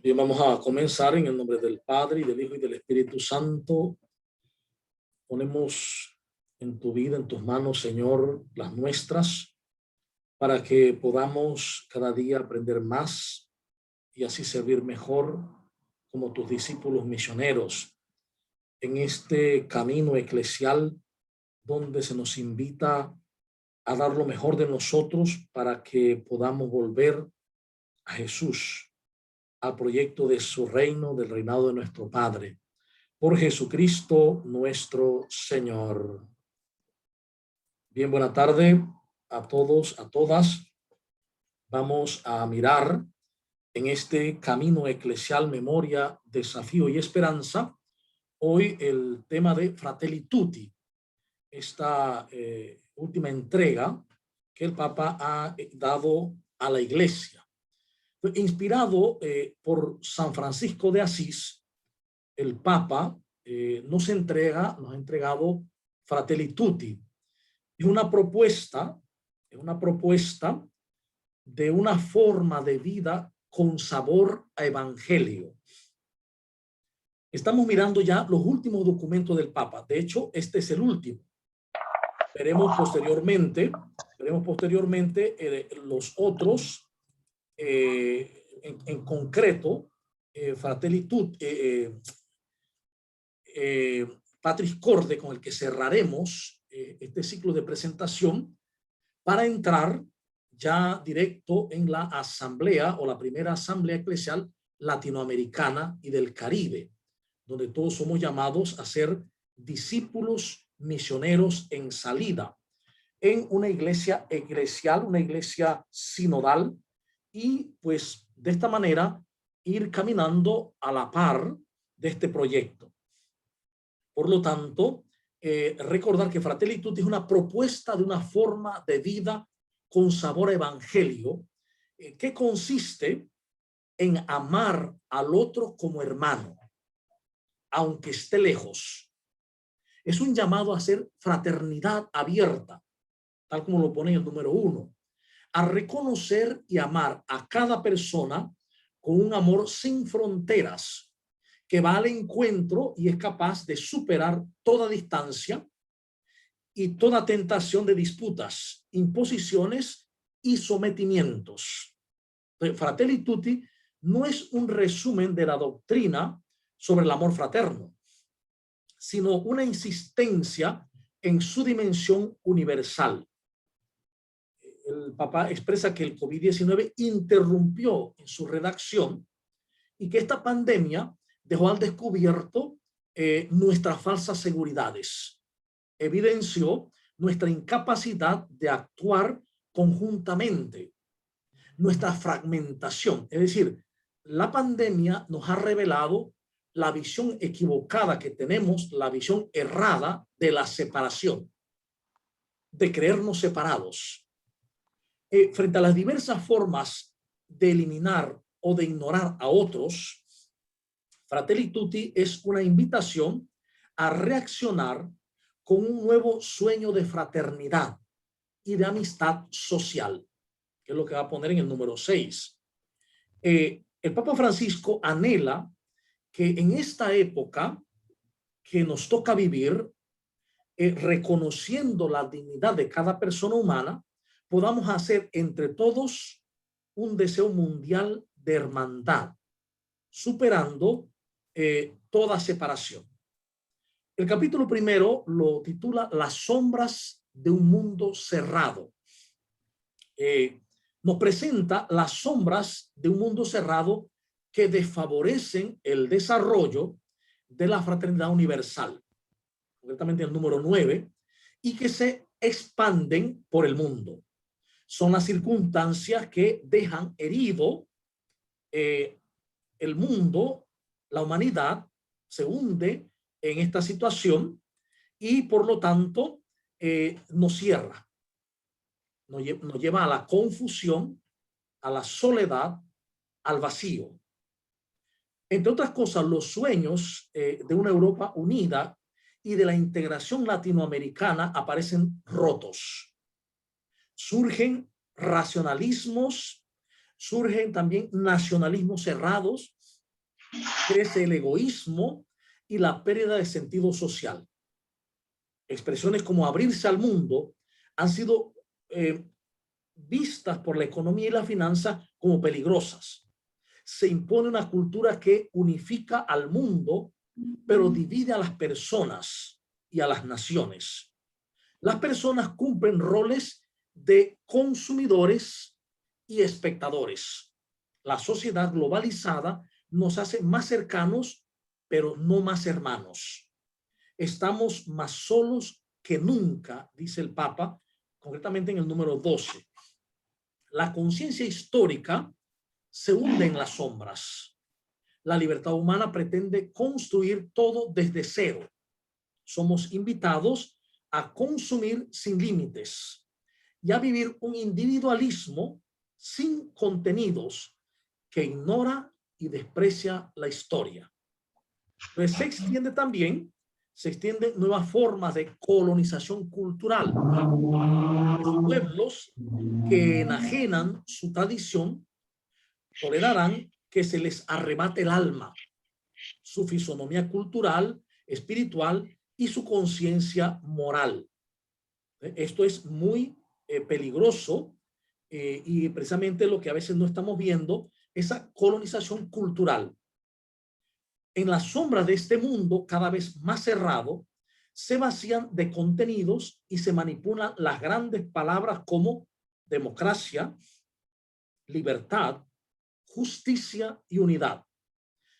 Bien, vamos a comenzar en el nombre del Padre, y del Hijo, y del Espíritu Santo. Ponemos en tu vida, en tus manos, Señor, las nuestras, para que podamos cada día aprender más y así servir mejor como tus discípulos misioneros en este camino eclesial donde se nos invita a dar lo mejor de nosotros para que podamos volver a Jesús, al proyecto de su reino, del reinado de nuestro Padre. Por Jesucristo nuestro Señor. Bien, buena tarde a todos, a todas. Vamos a mirar en este camino eclesial, memoria, desafío y esperanza, hoy el tema de Fratelli Tutti, esta última entrega que el Papa ha dado a la Iglesia. Inspirado por San Francisco de Asís, el Papa nos ha entregado Fratelli Tutti. Es una propuesta de una forma de vida con sabor a evangelio. Estamos mirando ya los últimos documentos del Papa. De hecho, este es el último. Veremos posteriormente los otros, en concreto, Fratelli Tutti, Patris Corde, con el que cerraremos este ciclo de presentación, para entrar ya directo en la asamblea o la primera asamblea eclesial latinoamericana y del Caribe, donde todos somos llamados a ser discípulos misioneros en salida, en una iglesia eclesial, una iglesia sinodal, y pues de esta manera ir caminando a la par de este proyecto. Por lo tanto, recordar que Fratelli Tutti es una propuesta de una forma de vida con sabor a evangelio, que consiste en amar al otro como hermano, aunque esté lejos. Es un llamado a hacer fraternidad abierta, tal como lo pone en el número 1, a reconocer y amar a cada persona con un amor sin fronteras, que va al encuentro y es capaz de superar toda distancia y toda tentación de disputas, imposiciones y sometimientos. Fratelli Tutti no es un resumen de la doctrina sobre el amor fraterno, sino una insistencia en su dimensión universal. El Papa expresa que el COVID-19 interrumpió en su redacción y que esta pandemia dejó al descubierto nuestras falsas seguridades, evidenció nuestra incapacidad de actuar conjuntamente, nuestra fragmentación. Es decir, la pandemia nos ha revelado la visión equivocada que tenemos, la visión errada de la separación, de creernos separados. Frente a las diversas formas de eliminar o de ignorar a otros, Fratelli Tutti es una invitación a reaccionar con un nuevo sueño de fraternidad y de amistad social, que es lo que va a poner en el número 6. El Papa Francisco anhela que en esta época que nos toca vivir, reconociendo la dignidad de cada persona humana, podamos hacer entre todos un deseo mundial de hermandad, superando toda separación. El capítulo primero lo titula Las sombras de un mundo cerrado. Nos presenta las sombras de un mundo cerrado que desfavorecen el desarrollo de la fraternidad universal, concretamente el número 9, y que se expanden por el mundo. Son las circunstancias que dejan herido el mundo, la humanidad se hunde en esta situación y por lo tanto nos cierra, nos lleva a la confusión, a la soledad, al vacío. Entre otras cosas, los sueños de una Europa unida y de la integración latinoamericana aparecen rotos. Surgen racionalismos, surgen también nacionalismos cerrados crece el egoísmo y la pérdida de sentido social. Expresiones como abrirse al mundo han sido vistas por la economía y la finanza como peligrosas. Se impone una cultura que unifica al mundo, pero divide a las personas y a las naciones. Las personas cumplen roles de consumidores y espectadores. La sociedad globalizada nos hace más cercanos, pero no más hermanos. Estamos más solos que nunca, dice el Papa, concretamente en el número 12. La conciencia histórica se hunde en las sombras. La libertad humana pretende construir todo desde cero. Somos invitados a consumir sin límites y a vivir un individualismo sin contenidos que ignora y desprecia la historia. Entonces se extienden nuevas formas de colonización cultural. Los pueblos que enajenan su tradición tolerarán que se les arrebate el alma, su fisonomía cultural, espiritual y su conciencia moral. Esto es muy peligroso y precisamente lo que a veces no estamos viendo, esa colonización cultural. En las sombras de este mundo cada vez más cerrado, se vacían de contenidos y se manipulan las grandes palabras como democracia, libertad, justicia y unidad.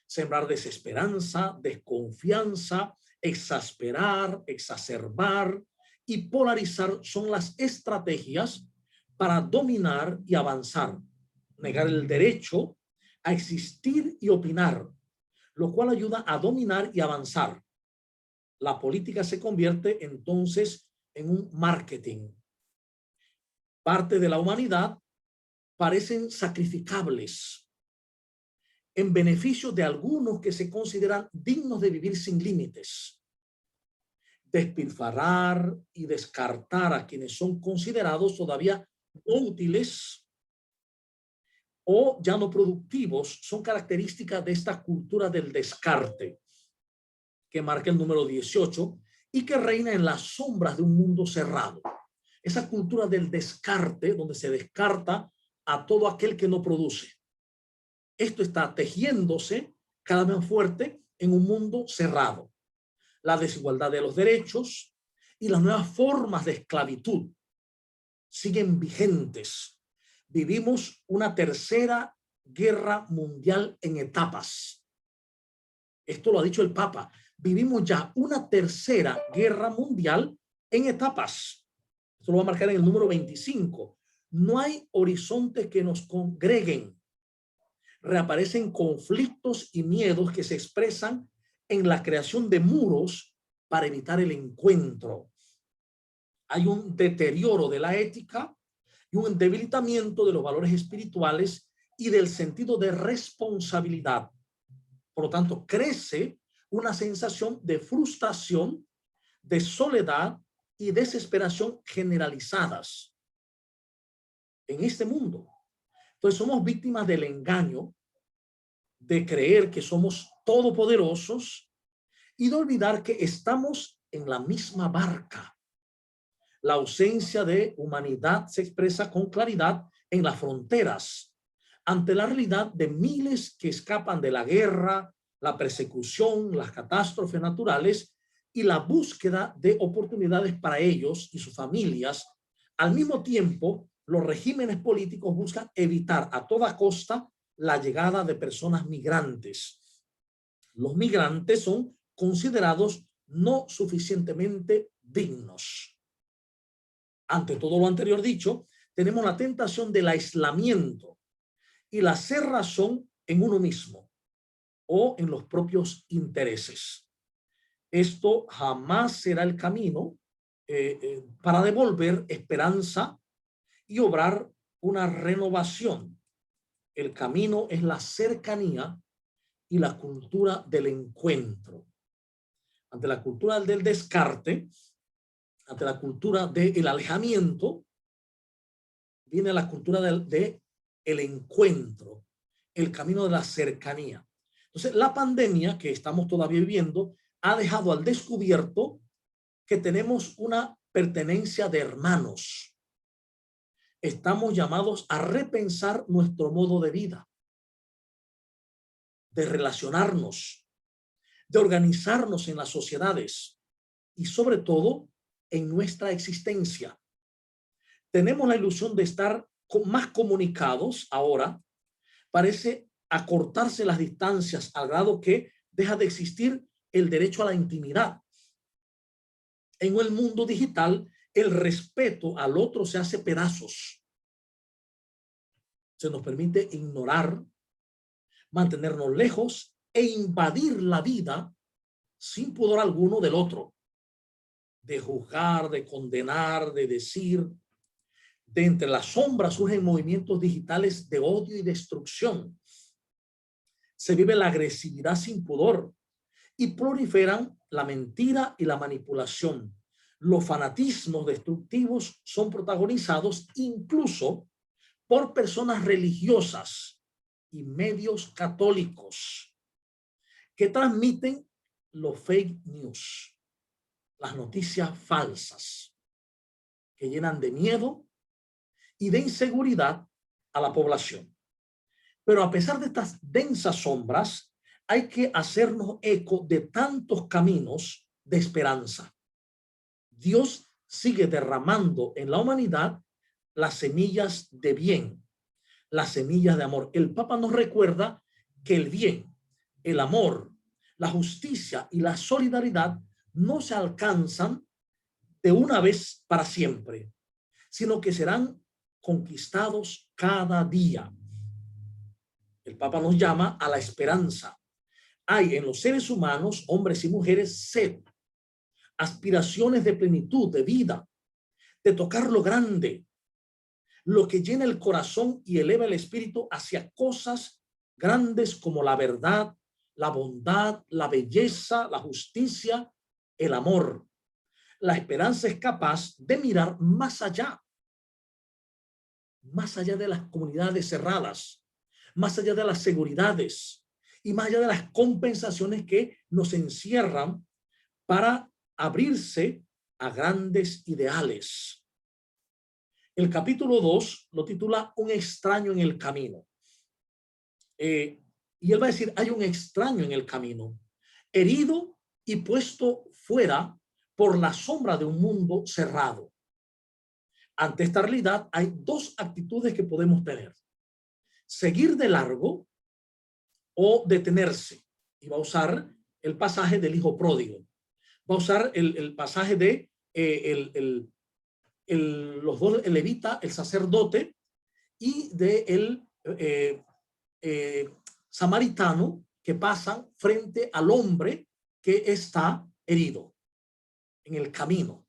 Sembrar desesperanza, desconfianza, exasperar, exacerbar y polarizar son las estrategias para dominar y avanzar. Negar el derecho a existir y opinar, lo cual ayuda a dominar y avanzar. La política se convierte entonces en un marketing. Parte de la humanidad parecen sacrificables en beneficio de algunos que se consideran dignos de vivir sin límites. Despilfarrar y descartar a quienes son considerados todavía útiles o ya no productivos son características de esta cultura del descarte que marca el número 18 y que reina en las sombras de un mundo cerrado. Esa cultura del descarte, donde se descarta a todo aquel que no produce. Esto está tejiéndose cada vez más fuerte en un mundo cerrado. La desigualdad de los derechos y las nuevas formas de esclavitud siguen vigentes. Vivimos una tercera guerra mundial en etapas. Esto lo ha dicho el Papa. Vivimos ya una tercera guerra mundial en etapas. Esto lo va a marcar en el número 25. No hay horizontes que nos congreguen. Reaparecen conflictos y miedos que se expresan en la creación de muros para evitar el encuentro. Hay un deterioro de la ética y un debilitamiento de los valores espirituales y del sentido de responsabilidad. Por lo tanto, crece una sensación de frustración, de soledad y desesperación generalizadas en este mundo. Entonces somos víctimas del engaño de creer que somos todopoderosos y de olvidar que estamos en la misma barca. La ausencia de humanidad se expresa con claridad en las fronteras, ante la realidad de miles que escapan de la guerra, la persecución, las catástrofes naturales y la búsqueda de oportunidades para ellos y sus familias. Al mismo tiempo, los regímenes políticos buscan evitar a toda costa la llegada de personas migrantes. Los migrantes son considerados no suficientemente dignos. Ante todo lo anterior dicho, tenemos la tentación del aislamiento y la cerrazón en uno mismo o en los propios intereses. Esto jamás será el camino para devolver esperanza y obrar una renovación. El camino es la cercanía y la cultura del encuentro. Ante la cultura del descarte, ante la cultura del alejamiento, viene la cultura del encuentro, el camino de la cercanía. Entonces, la pandemia que estamos todavía viviendo ha dejado al descubierto que tenemos una pertenencia de hermanos. Estamos llamados a repensar nuestro modo de vida, de relacionarnos, de organizarnos en las sociedades y sobre todo en nuestra existencia. Tenemos la ilusión de estar más comunicados ahora. Parece acortarse las distancias al grado que deja de existir el derecho a la intimidad. En el mundo digital, el respeto al otro se hace pedazos. Se nos permite ignorar, mantenernos lejos e invadir la vida sin pudor alguno del otro. De juzgar, de condenar, de decir. De entre las sombras surgen movimientos digitales de odio y destrucción. Se vive la agresividad sin pudor y proliferan la mentira y la manipulación. Los fanatismos destructivos son protagonizados incluso por personas religiosas y medios católicos que transmiten los fake news, las noticias falsas, que llenan de miedo y de inseguridad a la población. Pero a pesar de estas densas sombras, hay que hacernos eco de tantos caminos de esperanza. Dios sigue derramando en la humanidad las semillas de bien, las semillas de amor. El Papa nos recuerda que el bien, el amor, la justicia y la solidaridad no se alcanzan de una vez para siempre, sino que serán conquistados cada día. El Papa nos llama a la esperanza. Hay en los seres humanos, hombres y mujeres, sed, aspiraciones de plenitud, de vida, de tocar lo grande, lo que llena el corazón y eleva el espíritu hacia cosas grandes como la verdad, la bondad, la belleza, la justicia, el amor. La esperanza es capaz de mirar más allá de las comunidades cerradas, más allá de las seguridades y más allá de las compensaciones que nos encierran para abrirse a grandes ideales. El capítulo 2 lo titula Un extraño en el camino. Y él va a decir, hay un extraño en el camino, herido y puesto fuera por la sombra de un mundo cerrado. Ante esta realidad hay dos actitudes que podemos tener: seguir de largo o detenerse. Y va a usar el pasaje del hijo pródigo. Va a usar el pasaje de los dos, el levita, el sacerdote, y de el samaritano, que pasan frente al hombre que está herido en el camino.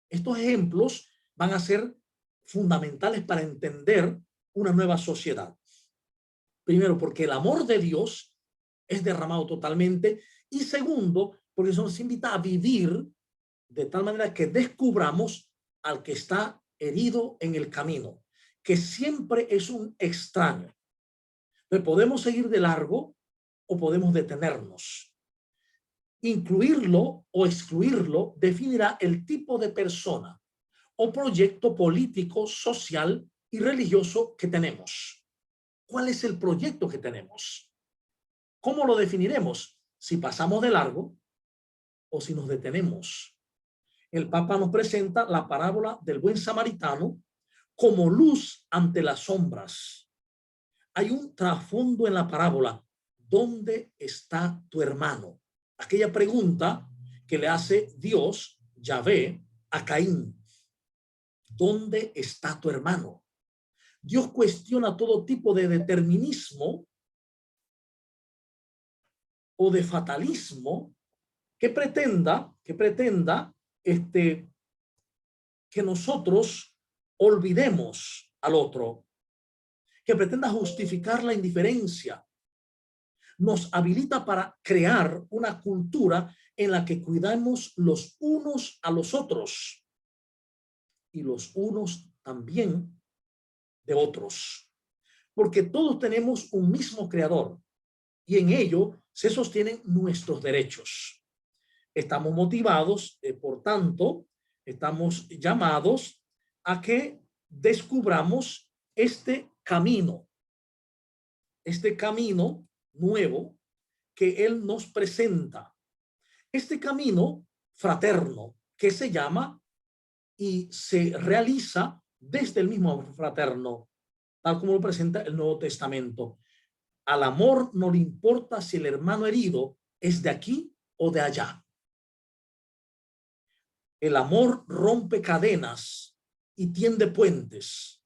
Estos ejemplos van a ser fundamentales para entender una nueva sociedad. Primero, porque el amor de Dios es derramado totalmente, y segundo, porque eso nos invita a vivir de tal manera que descubramos al que está herido en el camino, que siempre es un extraño. Entonces, podemos seguir de largo o podemos detenernos. Incluirlo o excluirlo definirá el tipo de persona o proyecto político, social y religioso que tenemos. ¿Cuál es el proyecto que tenemos? ¿Cómo lo definiremos? Si pasamos de largo o si nos detenemos. El Papa nos presenta la parábola del buen samaritano como luz ante las sombras. Hay un trasfondo en la parábola. ¿Dónde está tu hermano? Aquella pregunta que le hace Dios, Yahvé, a Caín. ¿Dónde está tu hermano? Dios cuestiona todo tipo de determinismo o de fatalismo que pretenda que nosotros olvidemos al otro, que pretenda justificar la indiferencia. Nos habilita para crear una cultura en la que cuidamos los unos a los otros y los unos también de otros, porque todos tenemos un mismo creador y en ello se sostienen nuestros derechos. Estamos motivados, por tanto, estamos llamados a que descubramos este camino nuevo que Él nos presenta, este camino fraterno que se llama y se realiza desde el mismo fraterno, tal como lo presenta el Nuevo Testamento. Al amor no le importa si el hermano herido es de aquí o de allá. El amor rompe cadenas y tiende puentes.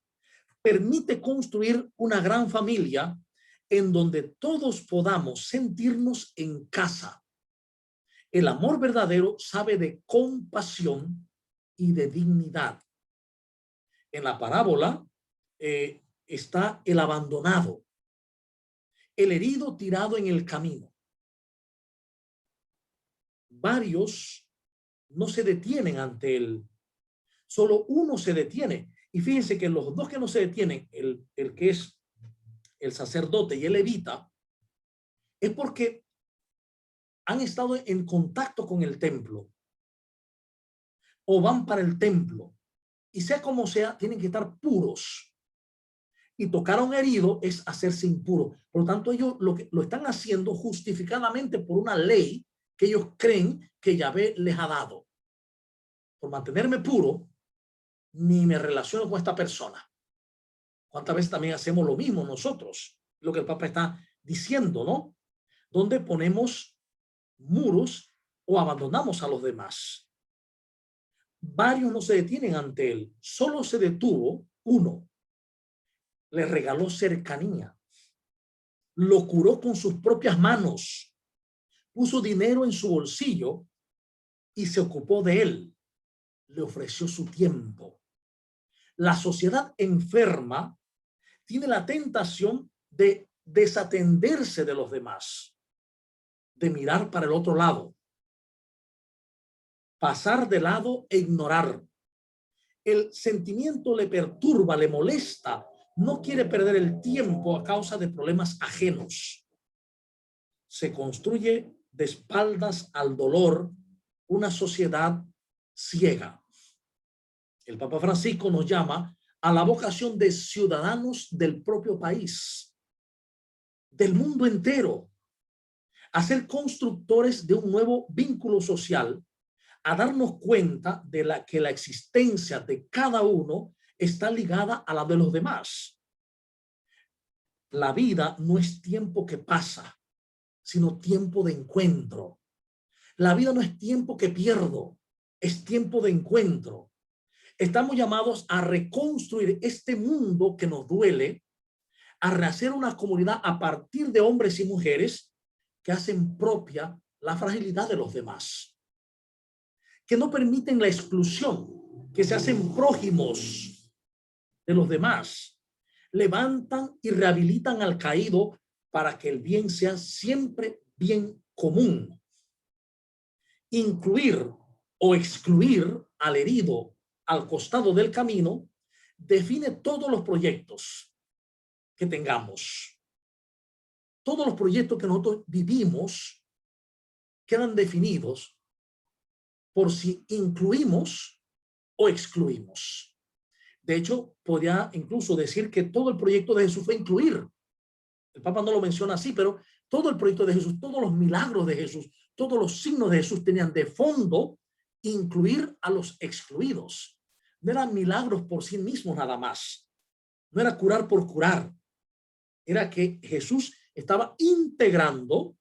Permite construir una gran familia en donde todos podamos sentirnos en casa. El amor verdadero sabe de compasión y de dignidad. En la parábola está el abandonado, el herido tirado en el camino. Varios no se detienen ante él, solo uno se detiene. Y fíjense que los dos que no se detienen, el que es el sacerdote y el levita, es porque han estado en contacto con el templo o van para el templo, y sea como sea, tienen que estar puros. Y tocar a un herido es hacerse impuro. Por lo tanto, ellos lo están haciendo justificadamente por una ley que ellos creen que Yahvé les ha dado. Por mantenerme puro, ni me relaciono con esta persona. ¿Cuántas veces también hacemos lo mismo nosotros? Lo que el Papa está diciendo, ¿no? Donde ponemos muros o abandonamos a los demás. Varios no se detienen ante él. Solo se detuvo uno. Le regaló cercanía. Lo curó con sus propias manos. Puso dinero en su bolsillo y se ocupó de él. Le ofreció su tiempo. La sociedad enferma tiene la tentación de desatenderse de los demás, de mirar para el otro lado, pasar de lado e ignorar. El sentimiento le perturba, le molesta, no quiere perder el tiempo a causa de problemas ajenos. Se construye de espaldas al dolor una sociedad ciega. El Papa Francisco nos llama a la vocación de ciudadanos del propio país, del mundo entero, a ser constructores de un nuevo vínculo social, a darnos cuenta de que la existencia de cada uno está ligada a la de los demás. La vida no es tiempo que pasa, sino tiempo de encuentro. La vida no es tiempo que pierdo, es tiempo de encuentro. Estamos llamados a reconstruir este mundo que nos duele, a rehacer una comunidad a partir de hombres y mujeres que hacen propia la fragilidad de los demás, que no permiten la exclusión, que se hacen prójimos de los demás, levantan y rehabilitan al caído para que el bien sea siempre bien común. Incluir o excluir al herido al costado del camino define todos los proyectos que tengamos. Todos los proyectos que nosotros vivimos quedan definidos por si incluimos o excluimos. De hecho, podría incluso decir que todo el proyecto de Jesús fue incluir. El Papa no lo menciona así, pero todo el proyecto de Jesús, todos los milagros de Jesús, todos los signos de Jesús tenían de fondo incluir a los excluidos. No eran milagros por sí mismos nada más. No era curar por curar. Era que Jesús estaba integrando,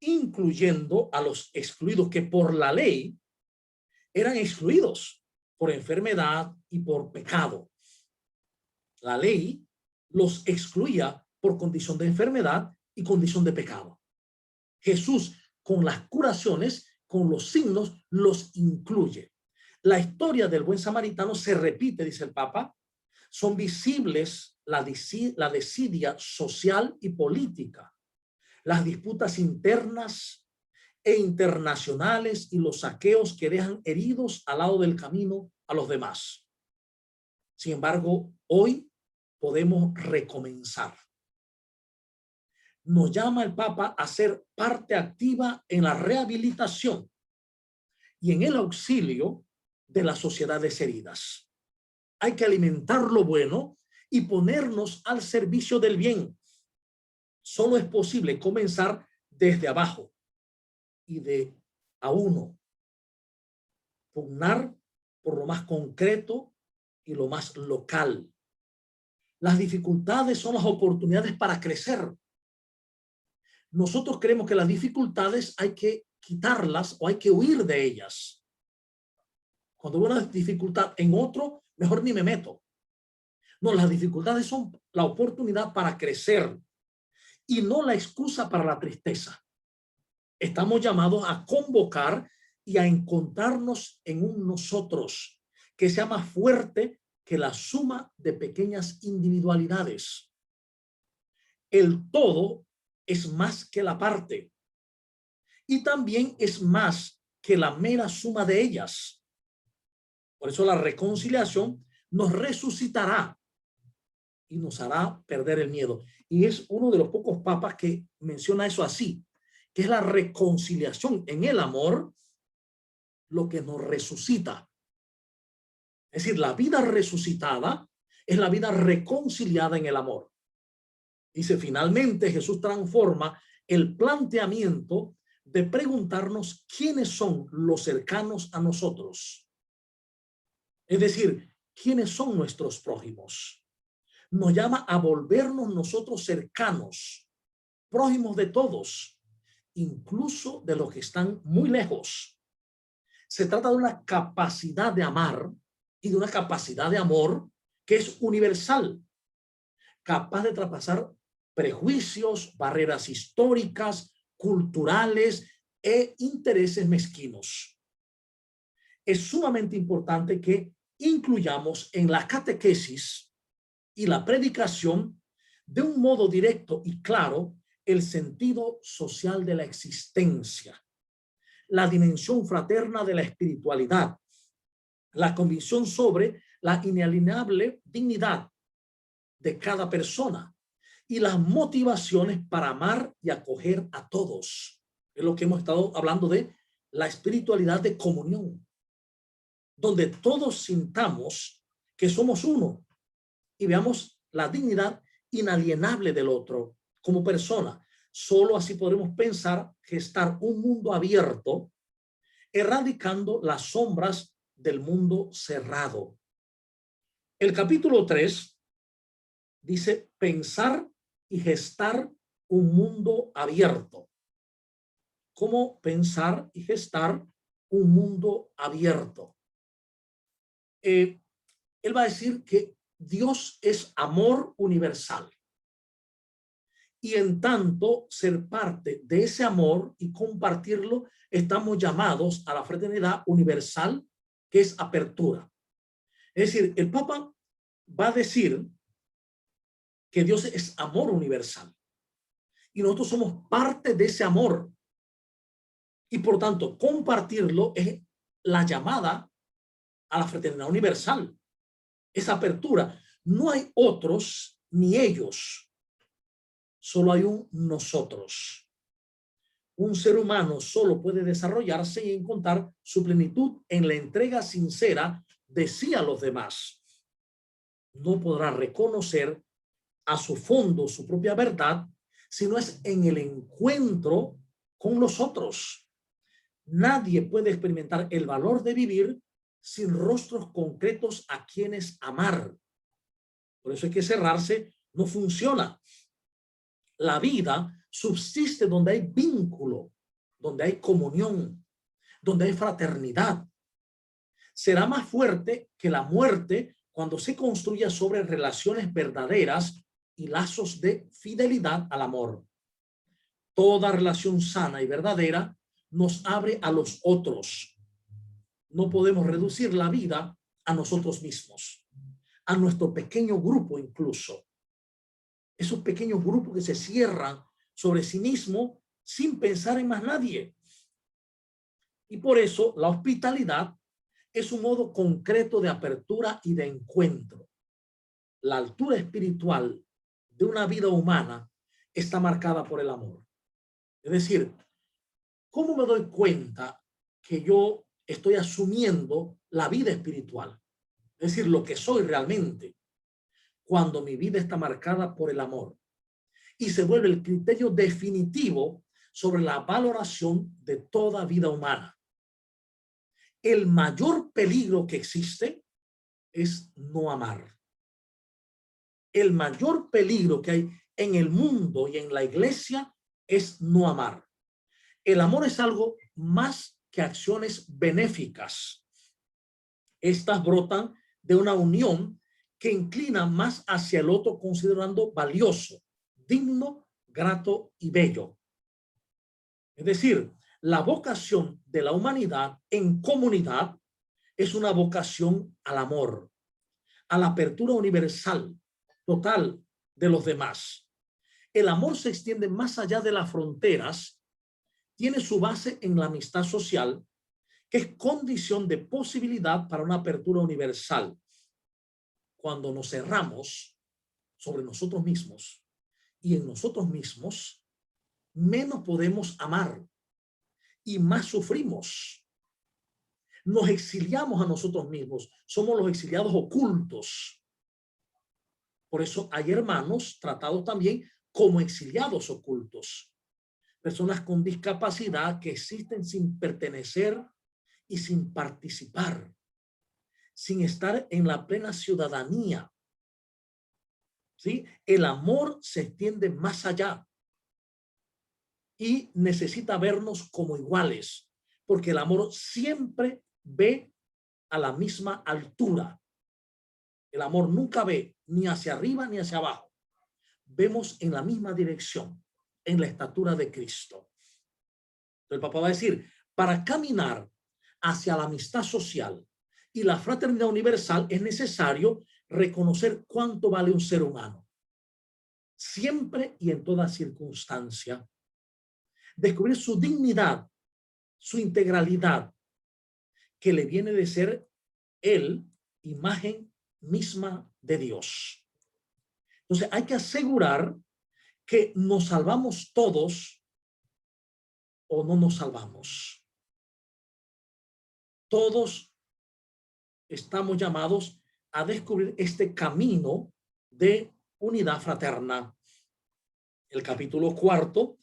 incluyendo a los excluidos que por la ley eran excluidos por enfermedad y por pecado. La ley los excluía por condición de enfermedad y condición de pecado. Jesús, con las curaciones, con los signos, los incluye. La historia del buen samaritano se repite, dice el Papa. Son visibles la desidia social y política, las disputas internas e internacionales y los saqueos que dejan heridos al lado del camino a los demás. Sin embargo, hoy podemos recomenzar. nos llama el Papa a ser parte activa en la rehabilitación y en el auxilio de las sociedades heridas. Hay que alimentar lo bueno y ponernos al servicio del bien. Solo es posible comenzar desde abajo y de a uno. Pugnar por lo más concreto y lo más local. Las dificultades son las oportunidades para crecer. Nosotros creemos que las dificultades hay que quitarlas o hay que huir de ellas. Cuando veo una dificultad en otro, mejor ni me meto. No, las dificultades son la oportunidad para crecer y no la excusa para la tristeza. Estamos llamados a convocar y a encontrarnos en un nosotros que sea más fuerte que la suma de pequeñas individualidades. El todo es más que la parte y también es más que la mera suma de ellas. Por eso la reconciliación nos resucitará y nos hará perder el miedo. Y es uno de los pocos papas que menciona eso así, que es la reconciliación en el amor lo que nos resucita. Es decir, la vida resucitada es la vida reconciliada en el amor. Dice, finalmente Jesús transforma el planteamiento de preguntarnos quiénes son los cercanos a nosotros. Es decir, quiénes son nuestros prójimos. Nos llama a volvernos nosotros cercanos, prójimos de todos, incluso de los que están muy lejos. Se trata de una capacidad de amar y de una capacidad de amor que es universal, capaz de traspasar prejuicios, barreras históricas, culturales e intereses mezquinos. Es sumamente importante que incluyamos en la catequesis y la predicación de un modo directo y claro el sentido social de la existencia, la dimensión fraterna de la espiritualidad, la convicción sobre la inalienable dignidad de cada persona y las motivaciones para amar y acoger a todos. Es lo que hemos estado hablando de la espiritualidad de comunión, donde todos sintamos que somos uno y veamos la dignidad inalienable del otro como persona. Solo así podremos pensar, gestar un mundo abierto, erradicando las sombras del mundo cerrado. El capítulo 3 dice pensar y gestar un mundo abierto. ¿Cómo pensar y gestar un mundo abierto? Él va a decir que Dios es amor universal. Y en tanto ser parte de ese amor y compartirlo, estamos llamados a la fraternidad universal, que es apertura. Es decir, el Papa va a decir que Dios es amor universal y nosotros somos parte de ese amor y por tanto compartirlo es la llamada a la fraternidad universal, esa apertura. No hay otros ni ellos, solo hay un nosotros. Un ser humano solo puede desarrollarse y encontrar su plenitud en la entrega sincera de sí a los demás. No podrá reconocer a su fondo su propia verdad si no es en el encuentro con los otros. Nadie puede experimentar el valor de vivir sin rostros concretos a quienes amar. Por eso hay que cerrarse, no funciona. La vida subsiste donde hay vínculo, donde hay comunión, donde hay fraternidad. Será más fuerte que la muerte cuando se construya sobre relaciones verdaderas y lazos de fidelidad al amor. Toda relación sana y verdadera nos abre a los otros. No podemos reducir la vida a nosotros mismos, a nuestro pequeño grupo incluso. Esos pequeños grupos que se cierran sobre sí mismo sin pensar en más nadie. Y por eso la hospitalidad es un modo concreto de apertura y de encuentro. La altura espiritual de una vida humana está marcada por el amor. Es decir, ¿cómo me doy cuenta que yo estoy asumiendo la vida espiritual? Es decir, lo que soy realmente, cuando mi vida está marcada por el amor y se vuelve el criterio definitivo sobre la valoración de toda vida humana. El mayor peligro que existe es no amar. El mayor peligro que hay en el mundo y en la iglesia es no amar. El amor es algo más que acciones benéficas. Estas brotan de una unión que inclina más hacia el otro, considerando valioso, digno, grato y bello. Es decir, la vocación de la humanidad en comunidad es una vocación al amor, a la apertura universal, total de los demás. El amor se extiende más allá de las fronteras, tiene su base en la amistad social, que es condición de posibilidad para una apertura universal. Cuando nos cerramos sobre nosotros mismos y en nosotros mismos, menos podemos amar y más sufrimos. Nos exiliamos a nosotros mismos, somos los exiliados ocultos. Por eso hay hermanos tratados también como exiliados ocultos, personas con discapacidad que existen sin pertenecer y sin participar, sin estar en la plena ciudadanía. ¿Sí? El amor se extiende más allá y necesita vernos como iguales, porque el amor siempre ve a la misma altura. El amor nunca ve ni hacia arriba ni hacia abajo. Vemos en la misma dirección, en la estatura de Cristo. El Papa va a decir, para caminar hacia la amistad social y la fraternidad universal es necesario reconocer cuánto vale un ser humano. Siempre y en toda circunstancia. Descubrir su dignidad, su integralidad, que le viene de ser él, imagen misma de Dios. Entonces hay que asegurar que nos salvamos todos o no nos salvamos. Todos estamos llamados a descubrir este camino de unidad fraterna. El capítulo 4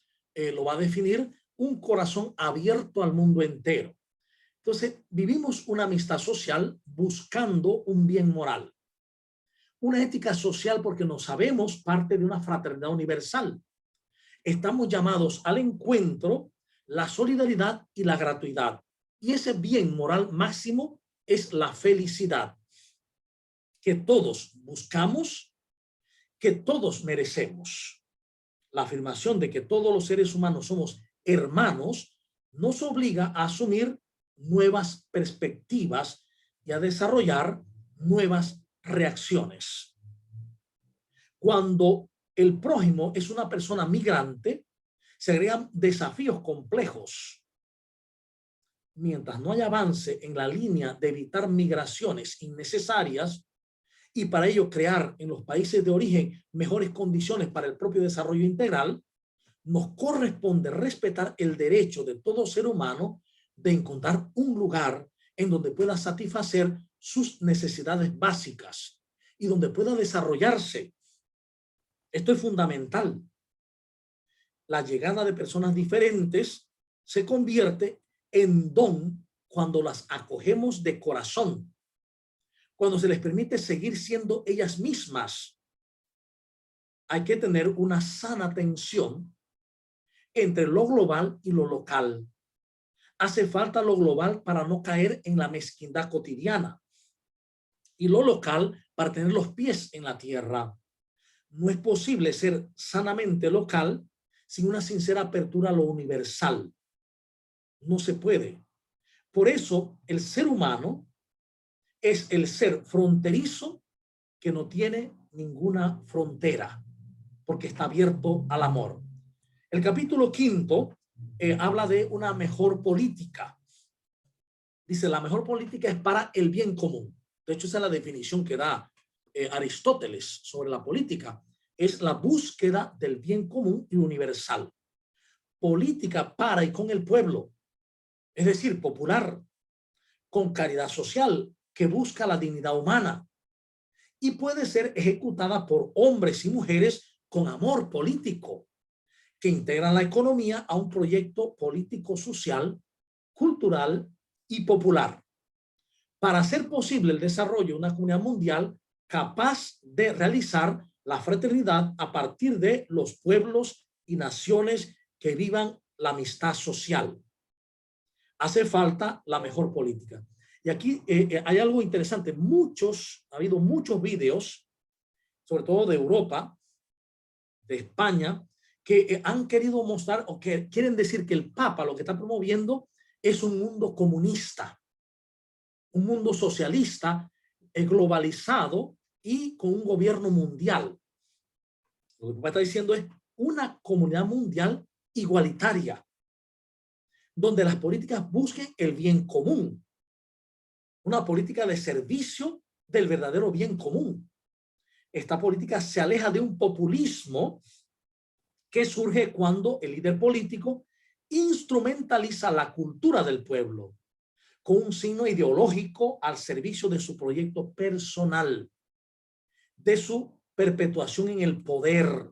lo va a definir: un corazón abierto al mundo entero. Entonces, vivimos una amistad social buscando un bien moral, una ética social porque nos sabemos parte de una fraternidad universal. Estamos llamados al encuentro, la solidaridad y la gratuidad. Y ese bien moral máximo es la felicidad, que todos buscamos, que todos merecemos. La afirmación de que todos los seres humanos somos hermanos nos obliga a asumir nuevas perspectivas y a desarrollar nuevas reacciones. Cuando el prójimo es una persona migrante, se agregan desafíos complejos. Mientras no haya avance en la línea de evitar migraciones innecesarias y para ello crear en los países de origen mejores condiciones para el propio desarrollo integral, nos corresponde respetar el derecho de todo ser humano de encontrar un lugar en donde pueda satisfacer sus necesidades básicas y donde pueda desarrollarse. Esto es fundamental. La llegada de personas diferentes se convierte en don cuando las acogemos de corazón, cuando se les permite seguir siendo ellas mismas. Hay que tener una sana tensión entre lo global y lo local. Hace falta lo global para no caer en la mezquindad cotidiana y lo local para tener los pies en la tierra. No es posible ser sanamente local sin una sincera apertura a lo universal. No se puede. Por eso el ser humano es el ser fronterizo que no tiene ninguna frontera, porque está abierto al amor. El capítulo 5 habla de una mejor política. Dice, la mejor política es para el bien común. De hecho, esa es la definición que da Aristóteles sobre la política. es la búsqueda del bien común y universal. Política para y con el pueblo, es decir, popular, con caridad social, que busca la dignidad humana y puede ser ejecutada por hombres y mujeres con amor político, que integran la economía a un proyecto político, social, cultural y popular, para hacer posible el desarrollo de una comunidad mundial capaz de realizar la fraternidad a partir de los pueblos y naciones que vivan la amistad social. Hace falta la mejor política. Y aquí hay algo interesante. Ha habido muchos videos, sobre todo de Europa, de España, que han querido mostrar o que quieren decir que el Papa lo que está promoviendo es un mundo comunista, un mundo socialista, globalizado y con un gobierno mundial. Lo que el Papa está diciendo es una comunidad mundial igualitaria, donde las políticas busquen el bien común, una política de servicio del verdadero bien común. Esta política se aleja de un populismo que surge cuando el líder político instrumentaliza la cultura del pueblo con un signo ideológico al servicio de su proyecto personal, de su perpetuación en el poder.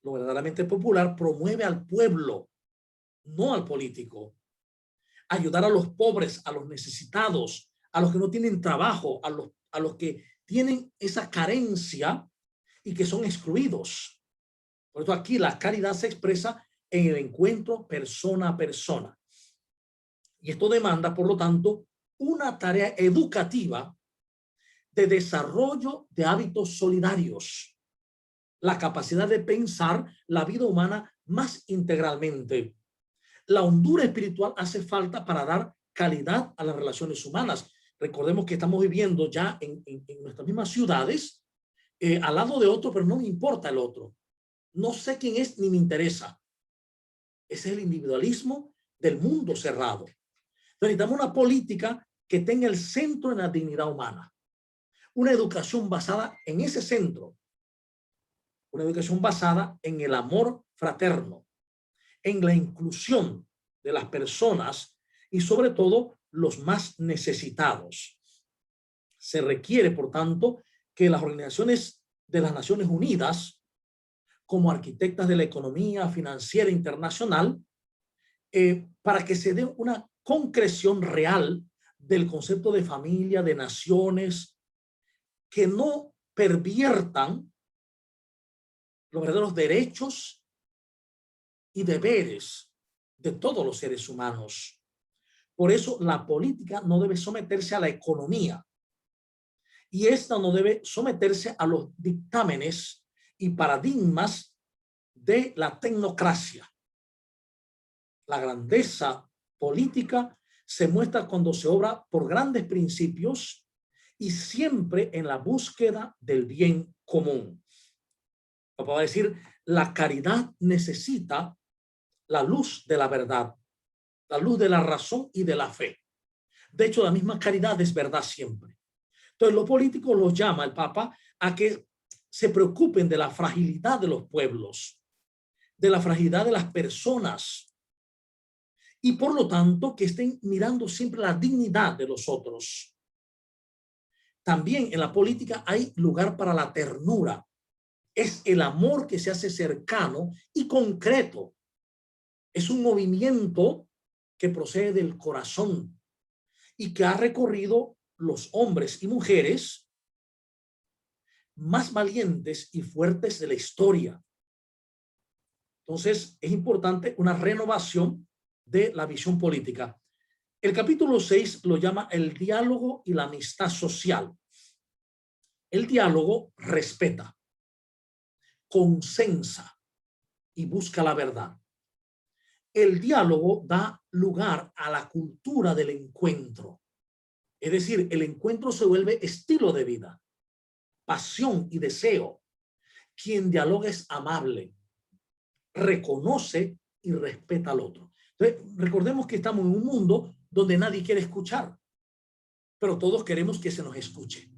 Lo verdaderamente popular promueve al pueblo, no al político. Ayudar a los pobres, a los necesitados, a los que no tienen trabajo, a los que tienen esa carencia y que son excluidos. Por eso aquí la caridad se expresa en el encuentro persona a persona. Y esto demanda, por lo tanto, una tarea educativa de desarrollo de hábitos solidarios, la capacidad de pensar la vida humana más integralmente. La hondura espiritual hace falta para dar calidad a las relaciones humanas. Recordemos que estamos viviendo ya en nuestras mismas ciudades, al lado de otro, pero no me importa el otro. No sé quién es ni me interesa. Ese es el individualismo del mundo cerrado. Necesitamos una política que tenga el centro en la dignidad humana. Una educación basada en ese centro. Una educación basada en el amor fraterno, en la inclusión de las personas y sobre todo los más necesitados. Se requiere, por tanto, que las organizaciones de las Naciones Unidas, como arquitectas de la economía financiera internacional, para que se dé una concreción real del concepto de familia, de naciones, que no perviertan los verdaderos derechos y deberes de todos los seres humanos. Por eso la política no debe someterse a la economía y esta no debe someterse a los dictámenes y paradigmas de la tecnocracia. La grandeza política se muestra cuando se obra por grandes principios y siempre en la búsqueda del bien común. Papá va a decir, la caridad necesita la luz de la verdad, la luz de la razón y de la fe. De hecho, la misma caridad es verdad siempre. Entonces, los políticos los llama el Papa a que se preocupen de la fragilidad de los pueblos, de la fragilidad de las personas, y por lo tanto que estén mirando siempre la dignidad de los otros. También en la política hay lugar para la ternura. Es el amor que se hace cercano y concreto. Es un movimiento que procede del corazón y que ha recorrido los hombres y mujeres más valientes y fuertes de la historia. Entonces, es importante una renovación de la visión política. El capítulo 6 lo llama el diálogo y la amistad social. El diálogo respeta, consensa y busca la verdad. El diálogo da lugar a la cultura del encuentro. Es decir, el encuentro se vuelve estilo de vida, pasión y deseo. Quien dialoga es amable, reconoce y respeta al otro. Entonces, recordemos que estamos en un mundo donde nadie quiere escuchar, pero todos queremos que se nos escuche.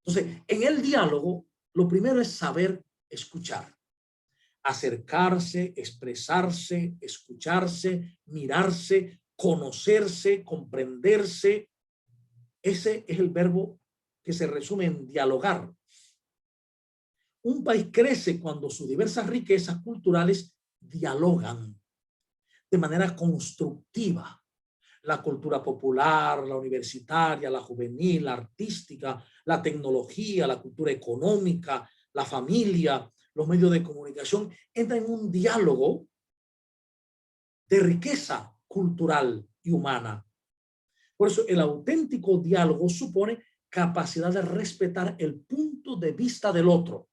Entonces, en el diálogo Lo primero es saber escuchar, acercarse, expresarse, escucharse, mirarse, conocerse, comprenderse. Ese es el verbo que se resume en dialogar. Un país crece cuando sus diversas riquezas culturales dialogan de manera constructiva. La cultura popular, la universitaria, la juvenil, la artística, la tecnología, la cultura económica, la familia, los medios de comunicación, entran en un diálogo de riqueza cultural y humana. Por eso el auténtico diálogo supone capacidad de respetar el punto de vista del otro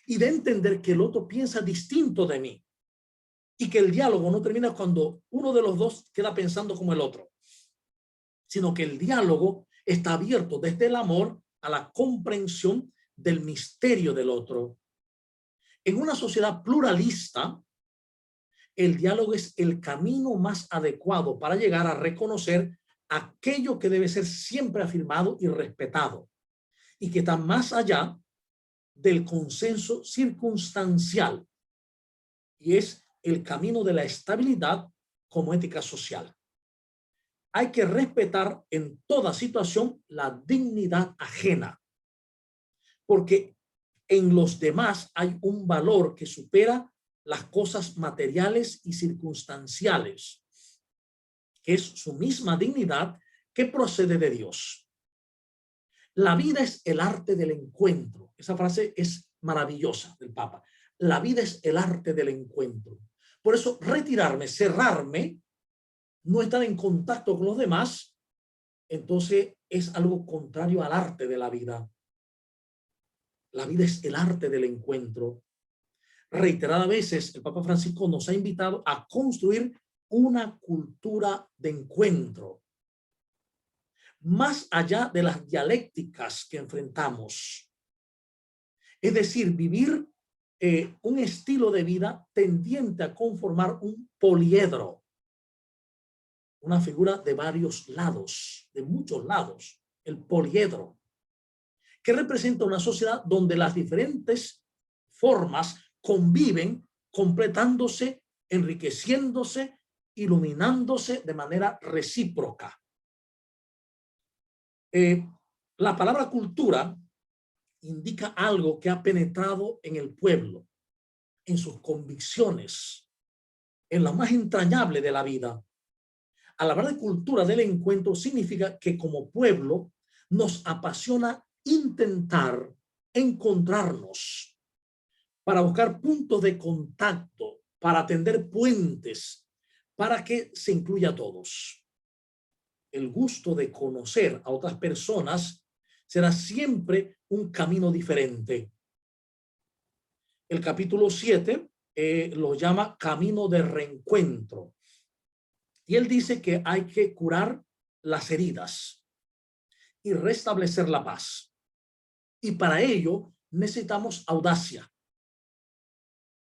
y de entender que el otro piensa distinto de mí. Y que el diálogo no termina cuando uno de los dos queda pensando como el otro, sino que el diálogo está abierto desde el amor a la comprensión del misterio del otro. En una sociedad pluralista, el diálogo es el camino más adecuado para llegar a reconocer aquello que debe ser siempre afirmado y respetado, y que está más allá del consenso circunstancial, y es el camino de la estabilidad como ética social. Hay que respetar en toda situación la dignidad ajena, porque en los demás hay un valor que supera las cosas materiales y circunstanciales, que es su misma dignidad que procede de Dios. La vida es el arte del encuentro. Esa frase es maravillosa del Papa. La vida es el arte del encuentro. Por eso retirarme, cerrarme, no estar en contacto con los demás, entonces es algo contrario al arte de la vida. La vida es el arte del encuentro. Reiteradas veces el Papa Francisco nos ha invitado a construir una cultura de encuentro, más allá de las dialécticas que enfrentamos. Es decir, vivir un estilo de vida tendiente a conformar un poliedro, una figura de varios lados, de muchos lados, el poliedro, que representa una sociedad donde las diferentes formas conviven, completándose, enriqueciéndose, iluminándose de manera recíproca. La palabra cultura indica algo que ha penetrado en el pueblo, en sus convicciones, en lo más entrañable de la vida. Al hablar de cultura del encuentro significa que como pueblo nos apasiona intentar encontrarnos para buscar puntos de contacto, para tender puentes, para que se incluya a todos. El gusto de conocer a otras personas será siempre un camino diferente. El capítulo 7 lo llama camino de reencuentro. Y él dice que hay que curar las heridas y restablecer la paz. Y para ello necesitamos audacia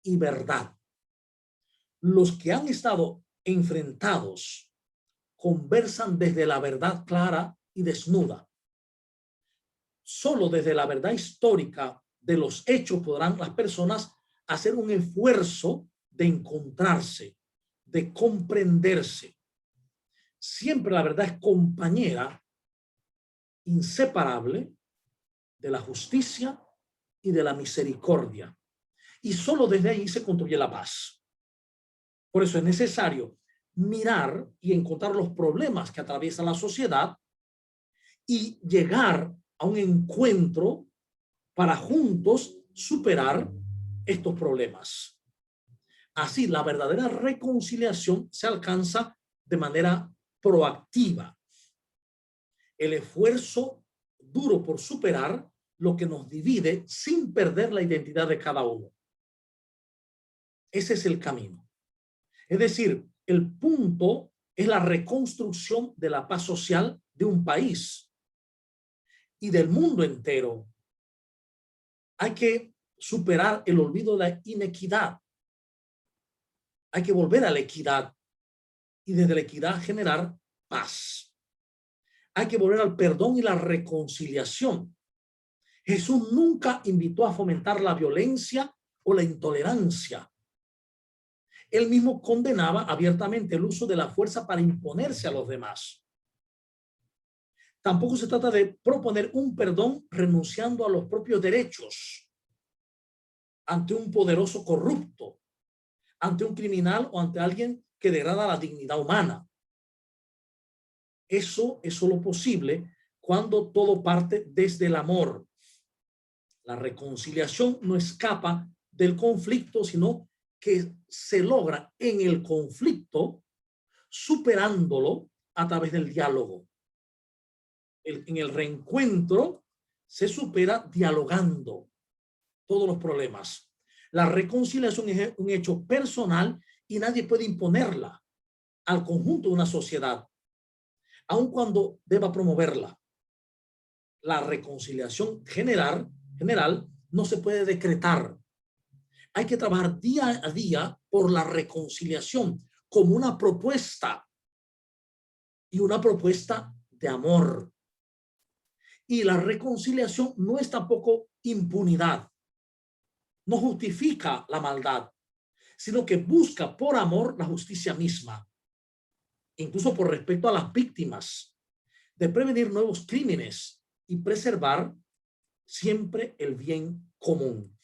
y verdad. Los que han estado enfrentados conversan desde la verdad clara y desnuda. Solo desde la verdad histórica de los hechos podrán las personas hacer un esfuerzo de encontrarse, de comprenderse. Siempre la verdad es compañera inseparable de la justicia y de la misericordia. Y solo desde ahí se construye la paz. Por eso es necesario mirar y encontrar los problemas que atraviesa la sociedad y llegar a un encuentro para juntos superar estos problemas. Así, la verdadera reconciliación se alcanza de manera proactiva. El esfuerzo duro por superar lo que nos divide sin perder la identidad de cada uno. Ese es el camino. Es decir, el punto es la reconstrucción de la paz social de un país y del mundo entero. Hay que superar el olvido de la inequidad. Hay que volver a la equidad y desde la equidad generar paz. Hay que volver al perdón y la reconciliación. Jesús nunca invitó a fomentar la violencia o la intolerancia. Él mismo condenaba abiertamente el uso de la fuerza para imponerse a los demás. Tampoco se trata de proponer un perdón renunciando a los propios derechos ante un poderoso corrupto, ante un criminal o ante alguien que degrada la dignidad humana. Eso es solo posible cuando todo parte desde el amor. La reconciliación no escapa del conflicto, sino que se logra en el conflicto, superándolo a través del diálogo. En el reencuentro se supera dialogando todos los problemas. La reconciliación es un hecho personal y nadie puede imponerla al conjunto de una sociedad, aun cuando deba promoverla. La reconciliación general no se puede decretar. Hay que trabajar día a día por la reconciliación como una propuesta, y una propuesta de amor. Y la reconciliación no es tampoco impunidad, no justifica la maldad, sino que busca por amor la justicia misma, incluso por respeto a las víctimas, de prevenir nuevos crímenes y preservar siempre el bien común.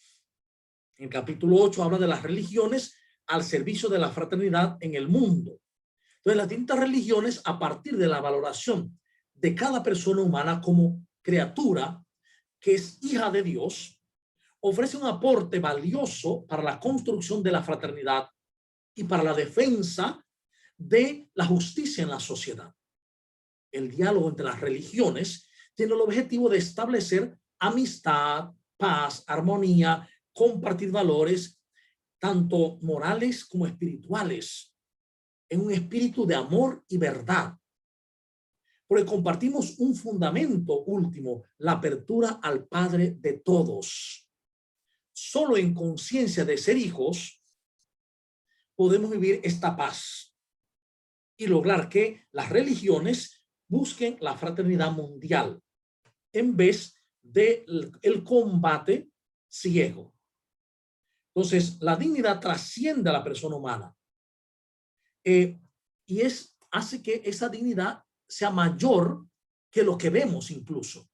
En el capítulo 8 habla de las religiones al servicio de la fraternidad en el mundo. Entonces, las distintas religiones, a partir de la valoración de cada persona humana como criatura que es hija de Dios, ofrece un aporte valioso para la construcción de la fraternidad y para la defensa de la justicia en la sociedad. El diálogo entre las religiones tiene el objetivo de establecer amistad, paz, armonía, compartir valores, tanto morales como espirituales, en un espíritu de amor y verdad. Porque compartimos un fundamento último, la apertura al Padre de todos. Solo en conciencia de ser hijos podemos vivir esta paz y lograr que las religiones busquen la fraternidad mundial en vez del combate ciego. Entonces, la dignidad trasciende a la persona humana y hace que esa dignidad sea mayor que lo que vemos, incluso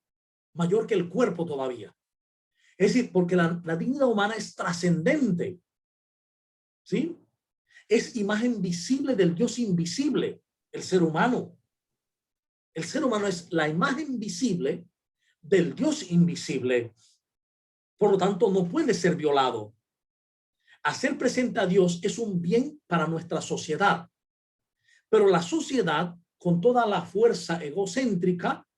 mayor que el cuerpo todavía. Es decir, porque la dignidad humana es trascendente, ¿sí? Es imagen visible del Dios invisible, el ser humano. El ser humano es la imagen visible del Dios invisible. Por lo tanto, no puede ser violado. Hacer presente a Dios es un bien para nuestra sociedad. Pero la sociedad, con toda la fuerza egocéntrica,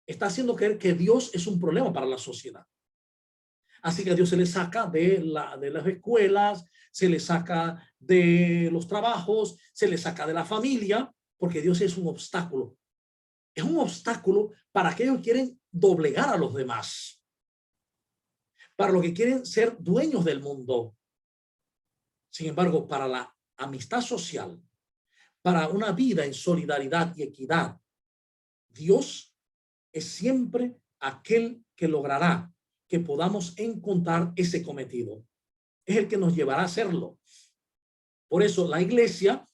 está haciendo creer que Dios es un problema para la sociedad. Así que a Dios se le saca de las escuelas, se le saca de los trabajos, se le saca de la familia, porque Dios es un obstáculo. Es un obstáculo para aquellos que quieren doblegar a los demás, para los que quieren ser dueños del mundo. Sin embargo, para la amistad social, para una vida en solidaridad y equidad, Dios es siempre aquel que logrará que podamos encontrar ese cometido. Es el que nos llevará a hacerlo. Por eso la iglesia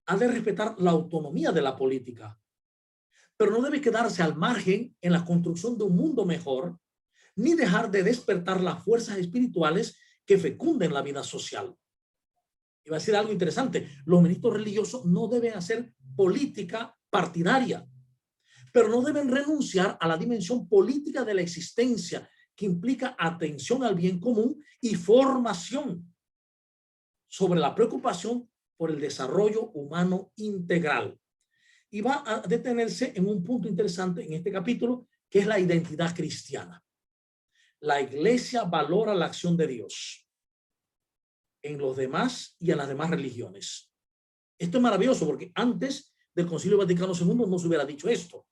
ha de respetar la autonomía de la política, pero no debe quedarse al margen en la construcción de un mundo mejor, ni dejar de despertar las fuerzas espirituales que fecunden la vida social. Y va a decir algo interesante: los ministros religiosos no deben hacer política partidaria, pero no deben renunciar a la dimensión política de la existencia, que implica atención al bien común y formación sobre la preocupación por el desarrollo humano integral. Y va a detenerse en un punto interesante en este capítulo, que es la identidad cristiana. La iglesia valora la acción de Dios en los demás y en las demás religiones. Esto es maravilloso, porque antes del Concilio Vaticano II no se hubiera dicho esto.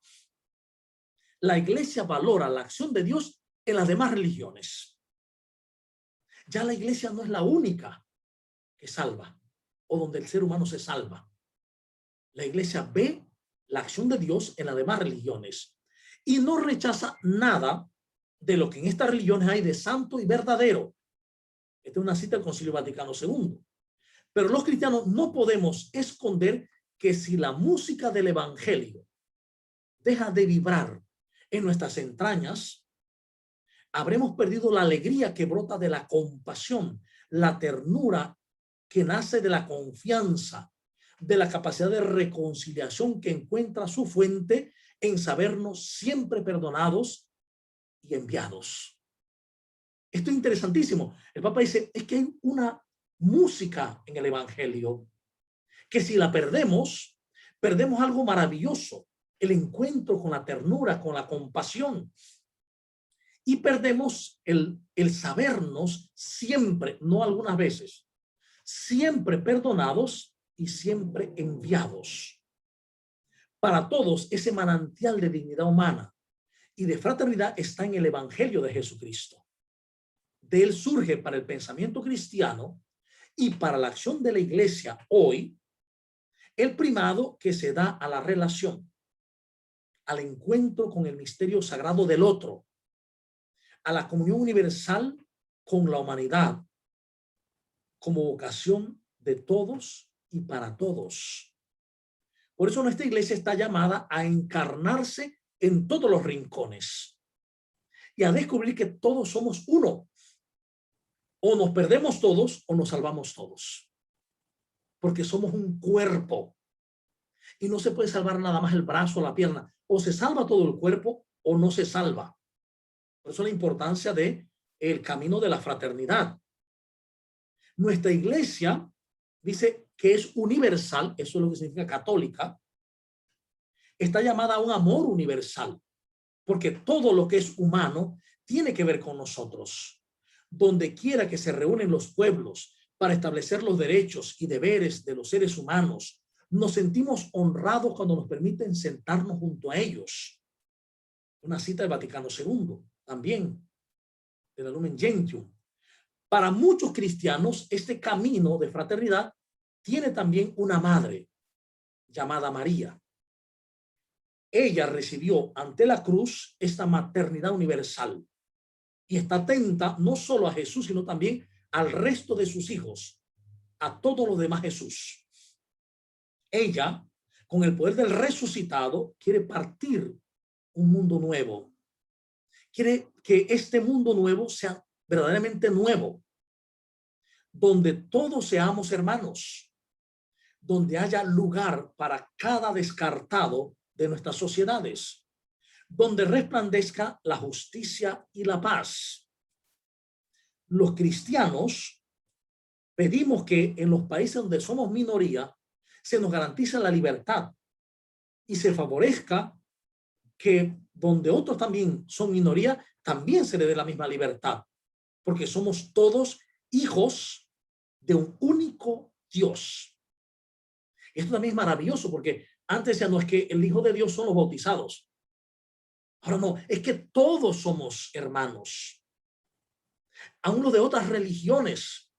La iglesia valora la acción de Dios en las demás religiones. Ya la iglesia no es la única que salva, o donde el ser humano se salva. La iglesia ve la acción de Dios en las demás religiones y no rechaza nada de lo que en estas religiones hay de santo y verdadero. Esta es una cita del Concilio Vaticano II. Pero los cristianos no podemos esconder que si la música del evangelio deja de vibrar en nuestras entrañas, habremos perdido la alegría que brota de la compasión, la ternura que nace de la confianza, de la capacidad de reconciliación que encuentra su fuente en sabernos siempre perdonados y enviados. Esto es interesantísimo. El Papa dice, es que hay una música en el evangelio que si la perdemos, perdemos algo maravilloso, el encuentro con la ternura, con la compasión, y perdemos el sabernos siempre, no algunas veces, siempre perdonados y siempre enviados. Para todos, ese manantial de dignidad humana y de fraternidad está en el evangelio de Jesucristo. De él surge para el pensamiento cristiano y para la acción de la iglesia hoy el primado que se da a la relación, al encuentro con el misterio sagrado del otro, a la comunión universal con la humanidad, como vocación de todos y para todos. Por eso nuestra iglesia está llamada a encarnarse en todos los rincones y a descubrir que todos somos uno. O nos perdemos todos o nos salvamos todos. Porque somos un cuerpo. Y no se puede salvar nada más el brazo o la pierna. O se salva todo el cuerpo o no se salva. Por eso la importancia de el camino de la fraternidad. Nuestra iglesia dice que es universal, eso es lo que significa católica. Está llamada a un amor universal, porque todo lo que es humano tiene que ver con nosotros. Donde quiera que se reúnen los pueblos para establecer los derechos y deberes de los seres humanos, nos sentimos honrados cuando nos permiten sentarnos junto a ellos. Una cita del Vaticano II, también, de la Lumen Gentium. Para muchos cristianos, este camino de fraternidad tiene también una madre llamada María. Ella recibió ante la cruz esta maternidad universal y está atenta no solo a Jesús, sino también al resto de sus hijos, a todos los demás Jesús. Ella, con el poder del resucitado, quiere partir un mundo nuevo. Quiere que este mundo nuevo sea verdaderamente nuevo, donde todos seamos hermanos, donde haya lugar para cada descartado de nuestras sociedades, donde resplandezca la justicia y la paz. Los cristianos pedimos que en los países donde somos minoría se nos garantice la libertad y se favorezca que donde otros también son minoría, también se le dé la misma libertad, porque somos todos hijos de un único Dios. Esto también es maravilloso, porque antes ya no es que el Hijo de Dios son los bautizados. Ahora no, es que todos somos hermanos, aún los de otras religiones,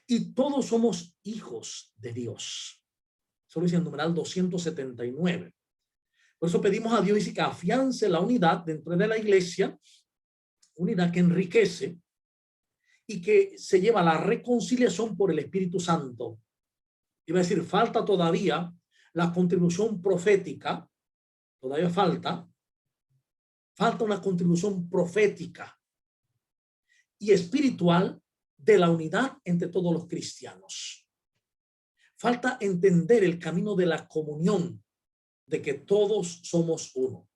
y todos somos hijos de Dios. Eso lo dice en numeral 279. Por eso pedimos a Dios y que afiance la unidad dentro de la iglesia, unidad que enriquece y que se lleva a la reconciliación por el Espíritu Santo. Iba a decir, falta todavía la contribución profética, todavía falta una contribución profética y espiritual de la unidad entre todos los cristianos. Falta entender el camino de la comunión, de que todos somos uno.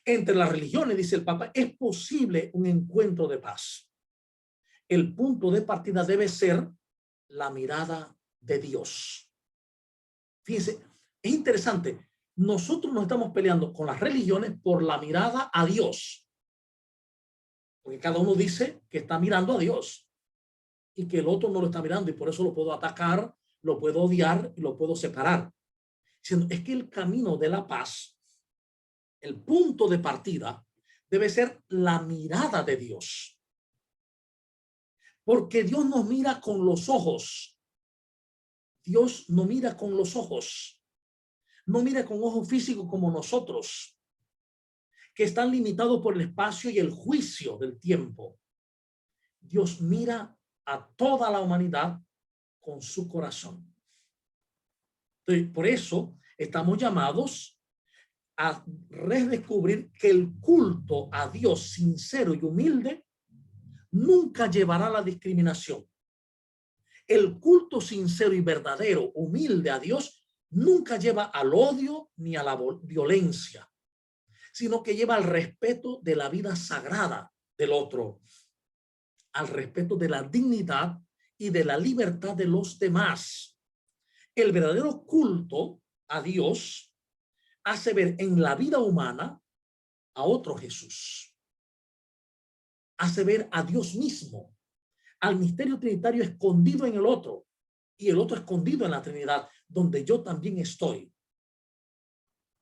Entre las religiones, dice el Papa, es posible un encuentro de paz. El punto de partida debe ser la mirada de Dios. Fíjense, es interesante. Nosotros nos estamos peleando con las religiones por la mirada a Dios. Porque cada uno dice que está mirando a Dios y que el otro no lo está mirando, y por eso lo puedo atacar, lo puedo odiar y lo puedo separar. Diciendo, es que el camino de la paz, el punto de partida, debe ser la mirada de Dios. Porque Dios nos mira con los ojos. Dios no mira con los ojos. No mira con ojos físicos como nosotros. que están limitados por el espacio y el juicio del tiempo. Dios mira a toda la humanidad con su corazón. Entonces, por eso estamos llamados a redescubrir que el culto a Dios sincero y humilde nunca llevará a la discriminación. El culto sincero y verdadero, humilde a Dios, nunca lleva al odio ni a la violencia, sino que lleva al respeto de la vida sagrada del otro, al respeto de la dignidad y de la libertad de los demás. El verdadero culto a Dios hace ver en la vida humana a otro Jesús. Hace ver a Dios mismo, al misterio trinitario escondido en el otro y el otro escondido en la Trinidad, donde yo también estoy.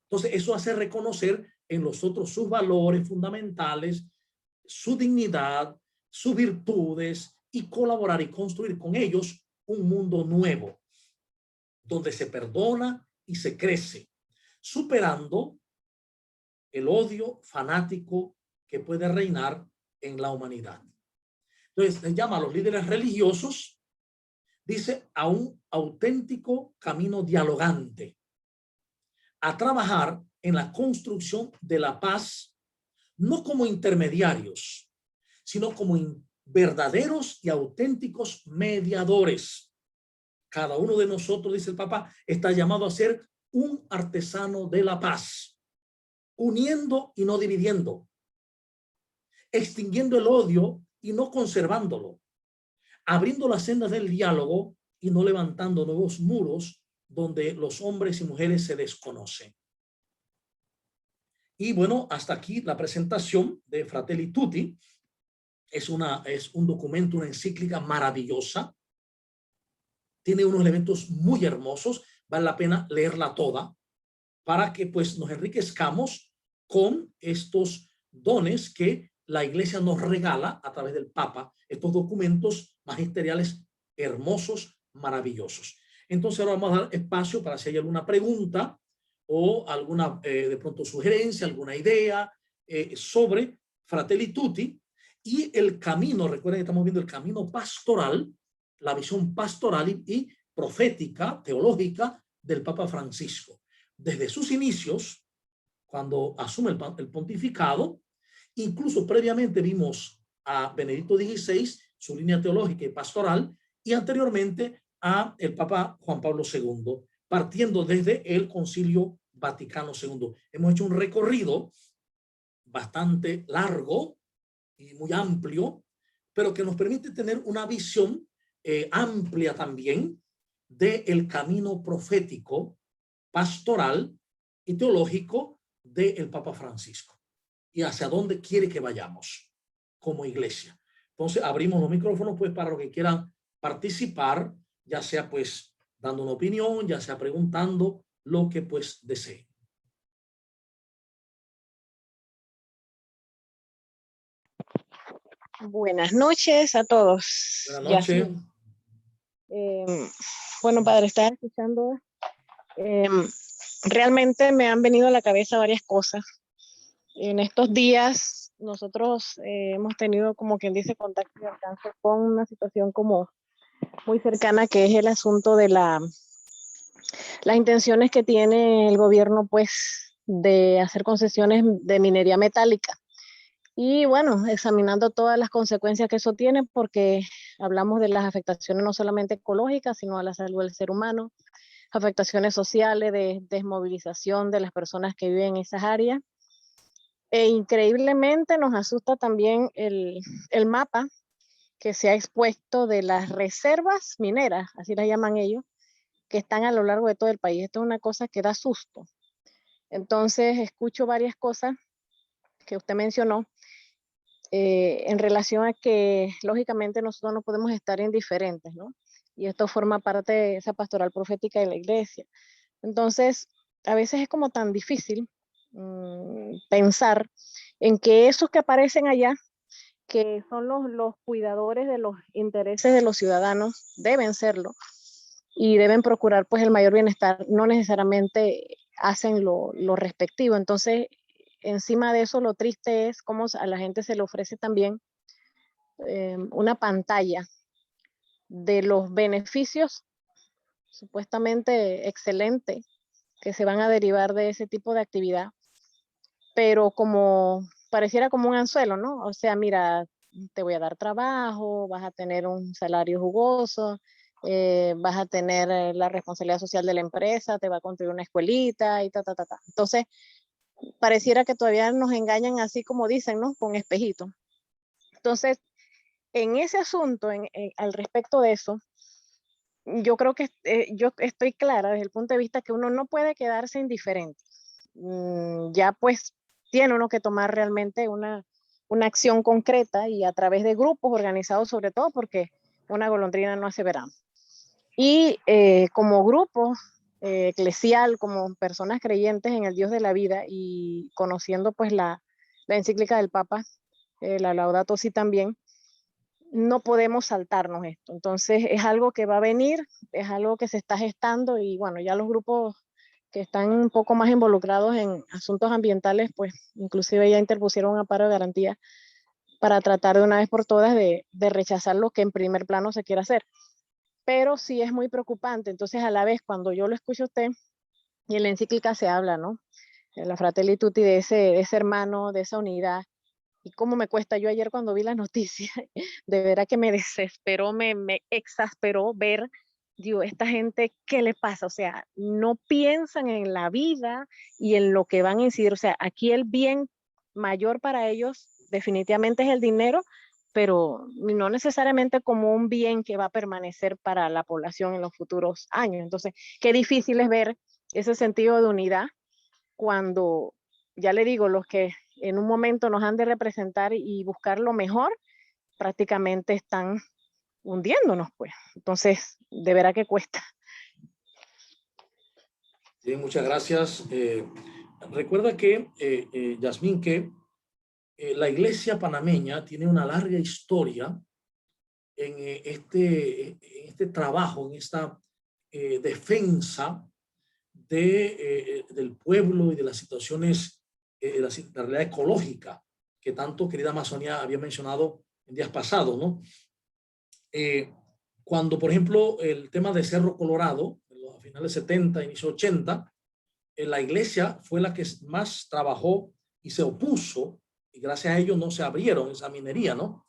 Entonces, eso hace reconocer en los otros sus valores fundamentales, su dignidad, sus virtudes y colaborar y construir con ellos un mundo nuevo, donde se perdona y se crece, superando el odio fanático que puede reinar en la humanidad. Entonces, se llama a los líderes religiosos, dice, a un auténtico camino dialogante, a trabajar en la construcción de la paz, no como intermediarios, sino como verdaderos y auténticos mediadores. Cada uno de nosotros, dice el Papa, está llamado a ser un artesano de la paz, uniendo y no dividiendo, extinguiendo el odio y no conservándolo, abriendo las sendas del diálogo y no levantando nuevos muros donde los hombres y mujeres se desconocen. Y bueno, hasta aquí la presentación de Fratelli Tutti. Es un documento, una encíclica maravillosa. Tiene unos elementos muy hermosos. Vale la pena leerla toda para que pues nos enriquezcamos con estos dones que la Iglesia nos regala a través del Papa, estos documentos magisteriales hermosos, maravillosos. Entonces ahora vamos a dar espacio para si hay alguna pregunta o alguna de pronto sugerencia, alguna idea sobre Fratelli Tutti y el camino. Recuerden que estamos viendo el camino pastoral, la visión pastoral y profética, teológica del Papa Francisco. Desde sus inicios, cuando asume el pontificado, incluso previamente vimos a Benedicto XVI, su línea teológica y pastoral, y anteriormente a el Papa Juan Pablo II, partiendo desde el Concilio Vaticano II. Hemos hecho un recorrido bastante largo y muy amplio, pero que nos permite tener una visión amplia también del camino profético, pastoral y teológico del Papa Francisco y hacia dónde quiere que vayamos como iglesia. Entonces abrimos los micrófonos pues para los que quieran participar, ya sea pues dando una opinión, ya sea preguntando, lo que pues desee. Buenas noches a todos. Buenas noches. Bueno, padre, estaba escuchando. Realmente me han venido a la cabeza varias cosas. En estos días nosotros hemos tenido, como quien dice, contacto y alcance con una situación como muy cercana, que es el asunto de las intenciones que tiene el gobierno, pues, de hacer concesiones de minería metálica. Y bueno, examinando todas las consecuencias que eso tiene, porque hablamos de las afectaciones no solamente ecológicas, sino a la salud del ser humano, afectaciones sociales, de desmovilización de las personas que viven en esas áreas. E increíblemente nos asusta también el mapa que se ha expuesto de las reservas mineras, así las llaman ellos, que están a lo largo de todo el país. Esto es una cosa que da susto. Entonces, escucho varias cosas que usted mencionó, en relación a que lógicamente nosotros no podemos estar indiferentes, ¿no? Y esto forma parte de esa pastoral profética de la iglesia. Entonces, a veces es como tan difícil pensar en que esos que aparecen allá, que son los cuidadores de los intereses de los ciudadanos, deben serlo y deben procurar pues el mayor bienestar, no necesariamente hacen lo respectivo. Entonces, encima de eso lo triste es cómo a la gente se le ofrece también una pantalla de los beneficios supuestamente excelentes que se van a derivar de ese tipo de actividad, pero como pareciera como un anzuelo, ¿no? O sea, mira, te voy a dar trabajo, vas a tener un salario jugoso, vas a tener la responsabilidad social de la empresa, te va a construir una escuelita y ta, ta, ta, ta. Entonces, pareciera que todavía nos engañan así como dicen, ¿no? Con espejitos. Entonces, en ese asunto, al respecto de eso, yo creo que yo estoy clara desde el punto de vista que uno no puede quedarse indiferente. Ya pues tiene uno que tomar realmente una acción concreta y a través de grupos organizados sobre todo porque una golondrina no hace verano. Y como grupo eclesial, como personas creyentes en el Dios de la vida y conociendo pues la encíclica del Papa, la Laudato Si también, no podemos saltarnos esto. Entonces es algo que va a venir, es algo que se está gestando y bueno, ya los grupos que están un poco más involucrados en asuntos ambientales, pues inclusive ya interpusieron un amparo de garantía para tratar de una vez por todas de rechazar lo que en primer plano se quiere hacer. Pero sí es muy preocupante. Entonces a la vez cuando yo lo escucho a usted y en la encíclica se habla, ¿no? En la Fratelli Tutti de ese hermano, de esa unidad. Y cómo me cuesta, yo ayer cuando vi la noticia, de verdad que me desesperó, me exasperó ver, digo, esta gente, ¿qué le pasa? O sea, no piensan en la vida y en lo que van a incidir. O sea, aquí el bien mayor para ellos definitivamente es el dinero, pero no necesariamente como un bien que va a permanecer para la población en los futuros años. Entonces, qué difícil es ver ese sentido de unidad cuando, ya le digo, los que en un momento nos han de representar y buscar lo mejor, prácticamente están hundiéndonos, pues. Entonces, de veras que cuesta. Bien, muchas gracias. Recuerda que, Yasmín, que la iglesia panameña tiene una larga historia en este trabajo, en esta defensa del pueblo y de las situaciones, la realidad ecológica que tanto querida Amazonía había mencionado en días pasados, ¿no? Cuando, por ejemplo, el tema de Cerro Colorado, a finales 70, inicio 80, la iglesia fue la que más trabajó y se opuso, y gracias a ello no se abrieron esa minería, ¿no?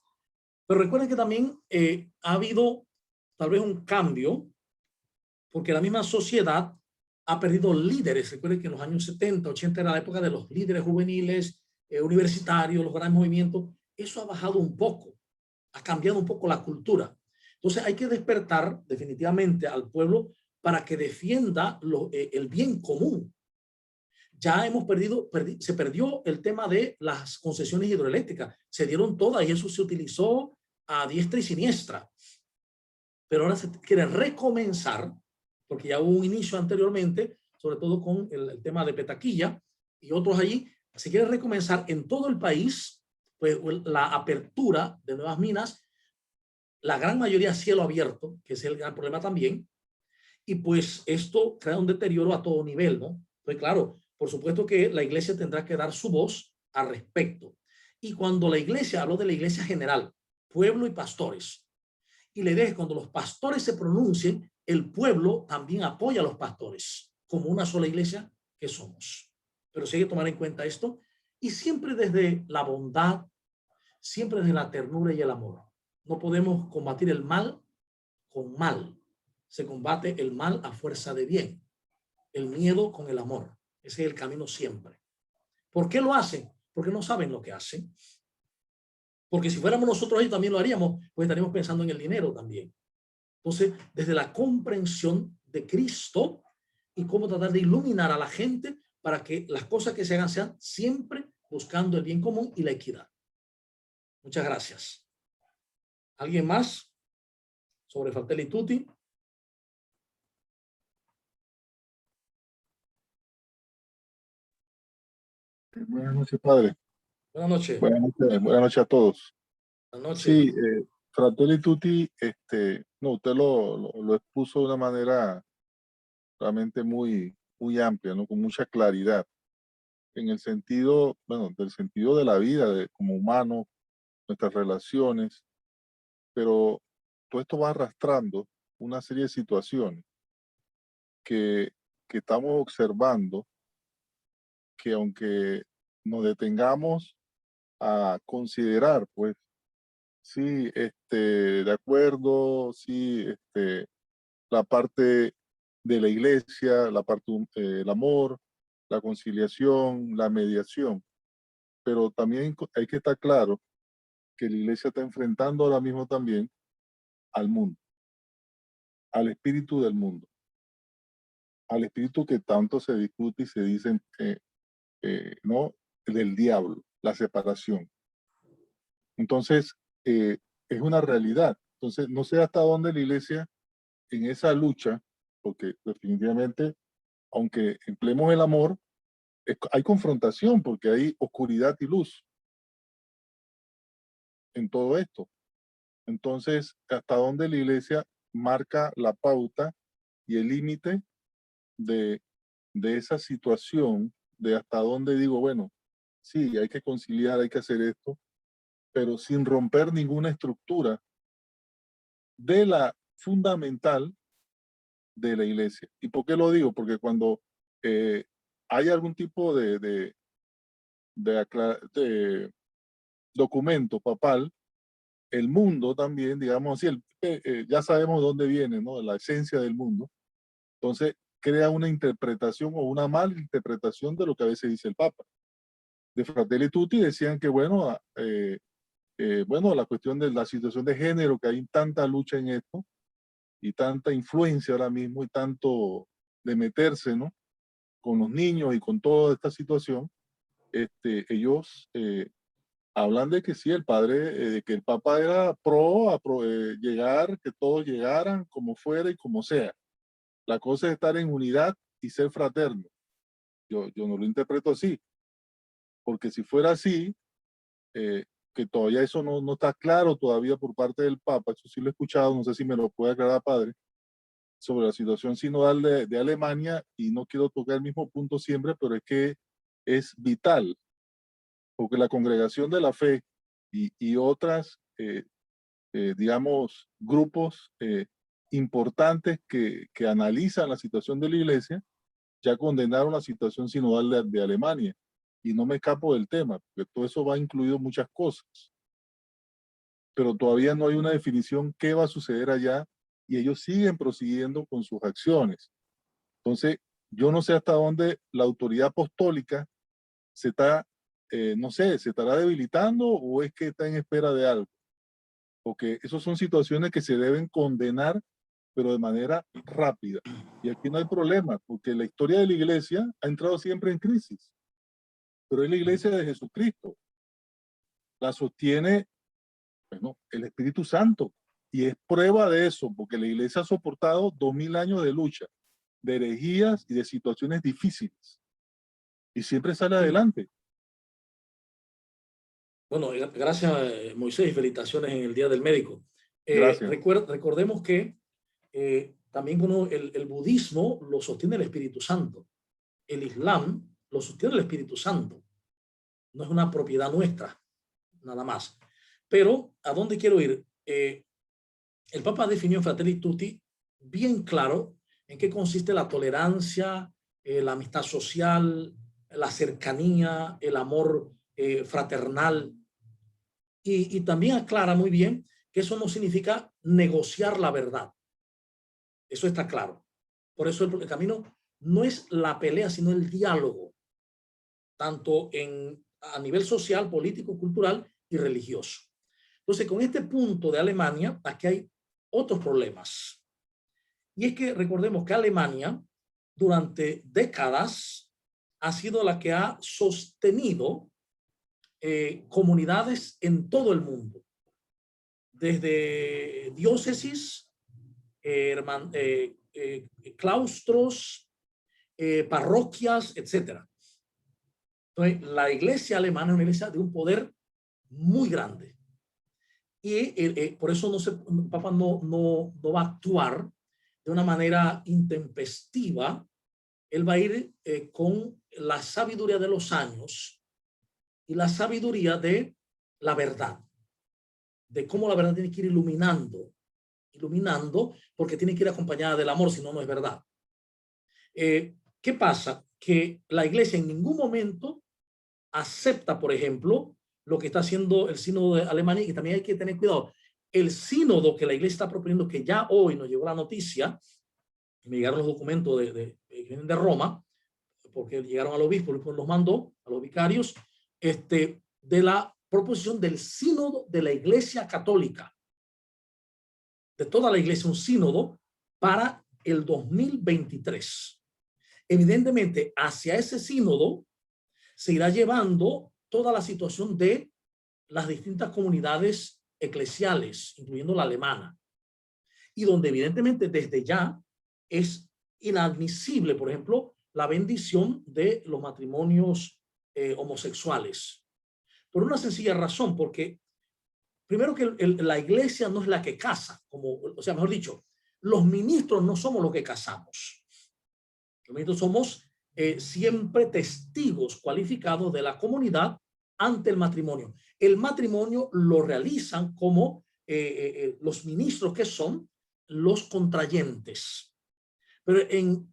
Pero recuerden que también ha habido tal vez un cambio, porque la misma sociedad ha perdido líderes. Recuerden que en los años 70, 80 era la época de los líderes juveniles, universitarios, los grandes movimientos. Eso ha bajado un poco, ha cambiado un poco la cultura. Entonces hay que despertar definitivamente al pueblo para que defienda el bien común. Ya hemos se perdió el tema de las concesiones hidroeléctricas, se dieron todas y eso se utilizó a diestra y siniestra. Pero ahora se quiere recomenzar, porque ya hubo un inicio anteriormente, sobre todo con el tema de Petaquilla y otros allí, se quiere recomenzar en todo el país, pues la apertura de nuevas minas, la gran mayoría a cielo abierto, que es el gran problema también, y pues esto crea un deterioro a todo nivel, ¿no? Pues claro, por supuesto que la iglesia tendrá que dar su voz al respecto. Y cuando la iglesia, hablo de la iglesia general, pueblo y pastores, y la idea es que cuando los pastores se pronuncien, el pueblo también apoya a los pastores, como una sola iglesia que somos. Pero sí hay que tomar en cuenta esto, y siempre desde la bondad, siempre desde la ternura y el amor. No podemos combatir el mal con mal. Se combate el mal a fuerza de bien. El miedo con el amor. Ese es el camino siempre. ¿Por qué lo hacen? Porque no saben lo que hacen. Porque si fuéramos nosotros, ellos también lo haríamos, pues estaríamos pensando en el dinero también. Entonces, desde la comprensión de Cristo y cómo tratar de iluminar a la gente para que las cosas que se hagan sean siempre buscando el bien común y la equidad. Muchas gracias. ¿Alguien más sobre Fratelli Tutti? Buenas noches, padre. Buenas noches. Buenas noches a todos. Buenas noches. Sí, Fratelli Tutti, no, usted lo expuso de una manera realmente muy amplia, ¿no? Con mucha claridad. en el sentido, bueno, del sentido de la vida, de, como humanos, nuestras relaciones, pero todo esto va arrastrando una serie de situaciones que, que estamos observando, que aunque nos detengamos a considerar, pues, sí, de acuerdo, sí, la parte de la iglesia, la parte, el amor, la conciliación, la mediación, pero también hay que estar claro que la iglesia está enfrentando ahora mismo también al mundo, al espíritu del mundo, al espíritu que tanto se discute y se dice, ¿no? Del diablo, la separación. Entonces, es una realidad. Entonces, no sé hasta dónde la iglesia en esa lucha, porque definitivamente, aunque empleemos el amor, hay confrontación porque hay oscuridad y luz en todo esto. Entonces, hasta dónde la iglesia marca la pauta y el límite de, de esa situación, de hasta dónde digo, bueno, sí, hay que conciliar, hay que hacer esto, pero sin romper ninguna estructura de la fundamental de la iglesia. ¿Y por qué lo digo? Porque cuando hay algún tipo de documento papal, el mundo también, digamos así, ya sabemos dónde viene, ¿no? La esencia del mundo. Entonces, crea una interpretación o una mala interpretación de lo que a veces dice el Papa. De Fratelli Tutti decían que, bueno, bueno, la cuestión de la situación de género, que hay tanta lucha en esto y tanta influencia ahora mismo y tanto de meterse, ¿no? Con los niños y con toda esta situación, ellos hablan de que sí, el padre, de que el Papa era llegar, que todos llegaran como fuera y como sea. La cosa es estar en unidad y ser fraterno. Yo no lo interpreto así, porque si fuera así, eh, que todavía eso no está claro todavía por parte del Papa, eso sí lo he escuchado, no sé si me lo puede aclarar, padre, sobre la situación sinodal de Alemania, y no quiero tocar el mismo punto siempre, pero es que es vital, porque la congregación de la fe y otras, digamos, grupos importantes que analizan la situación de la iglesia, ya condenaron la situación sinodal de Alemania. Y no me escapo del tema, porque todo eso va incluido muchas cosas. Pero todavía no hay una definición qué va a suceder allá y ellos siguen prosiguiendo con sus acciones. Entonces, yo no sé hasta dónde la autoridad apostólica se está, no sé, se estará debilitando o es que está en espera de algo. Porque esas son situaciones que se deben condenar, pero de manera rápida. Y aquí no hay problema, porque la historia de la iglesia ha entrado siempre en crisis, pero es la iglesia de Jesucristo. La sostiene, bueno, el Espíritu Santo. Y es prueba de eso, porque la iglesia ha soportado 2000 años de lucha, de herejías y de situaciones difíciles. Y siempre sale adelante. Bueno, gracias, Moisés, y felicitaciones en el Día del Médico. Gracias. Recordemos que también bueno, el budismo lo sostiene el Espíritu Santo. El Islam lo sostiene el Espíritu Santo. No es una propiedad nuestra, nada más. Pero, ¿a dónde quiero ir? El Papa definió en Fratelli Tutti bien claro en qué consiste la tolerancia, la amistad social, la cercanía, el amor fraternal. Y también aclara muy bien que eso no significa negociar la verdad. Eso está claro. Por eso el camino no es la pelea, sino el diálogo, tanto a nivel social, político, cultural y religioso. Entonces, con este punto de Alemania, aquí hay otros problemas. Y es que recordemos que Alemania, durante décadas, ha sido la que ha sostenido comunidades en todo el mundo, desde diócesis, claustros, parroquias, etc. Entonces, la iglesia alemana es una iglesia de un poder muy grande. Y por eso el Papa no va a actuar de una manera intempestiva él va a ir con la sabiduría de los años y la sabiduría de la verdad, de cómo la verdad tiene que ir iluminando, porque tiene que ir acompañada del amor, si no, no es verdad. ¿Qué pasa? Que la iglesia en ningún momento acepta, por ejemplo, lo que está haciendo el sínodo de Alemania, y también hay que tener cuidado. El sínodo que la iglesia está proponiendo, que ya hoy nos llegó la noticia, me llegaron los documentos que vienen de Roma, porque llegaron al obispo, el obispo los mandó a los vicarios, de la proposición del sínodo de la iglesia católica, de toda la iglesia, un sínodo para el 2023. Evidentemente, hacia ese sínodo se irá llevando toda la situación de las distintas comunidades eclesiales, incluyendo la alemana, y donde evidentemente desde ya es inadmisible, por ejemplo, la bendición de los matrimonios homosexuales. Por una sencilla razón, porque primero que la iglesia no es la que casa, o sea, mejor dicho, los ministros no somos los que casamos. Los ministros somos siempre testigos cualificados de la comunidad ante el matrimonio. El matrimonio lo realizan como los ministros, que son los contrayentes. Pero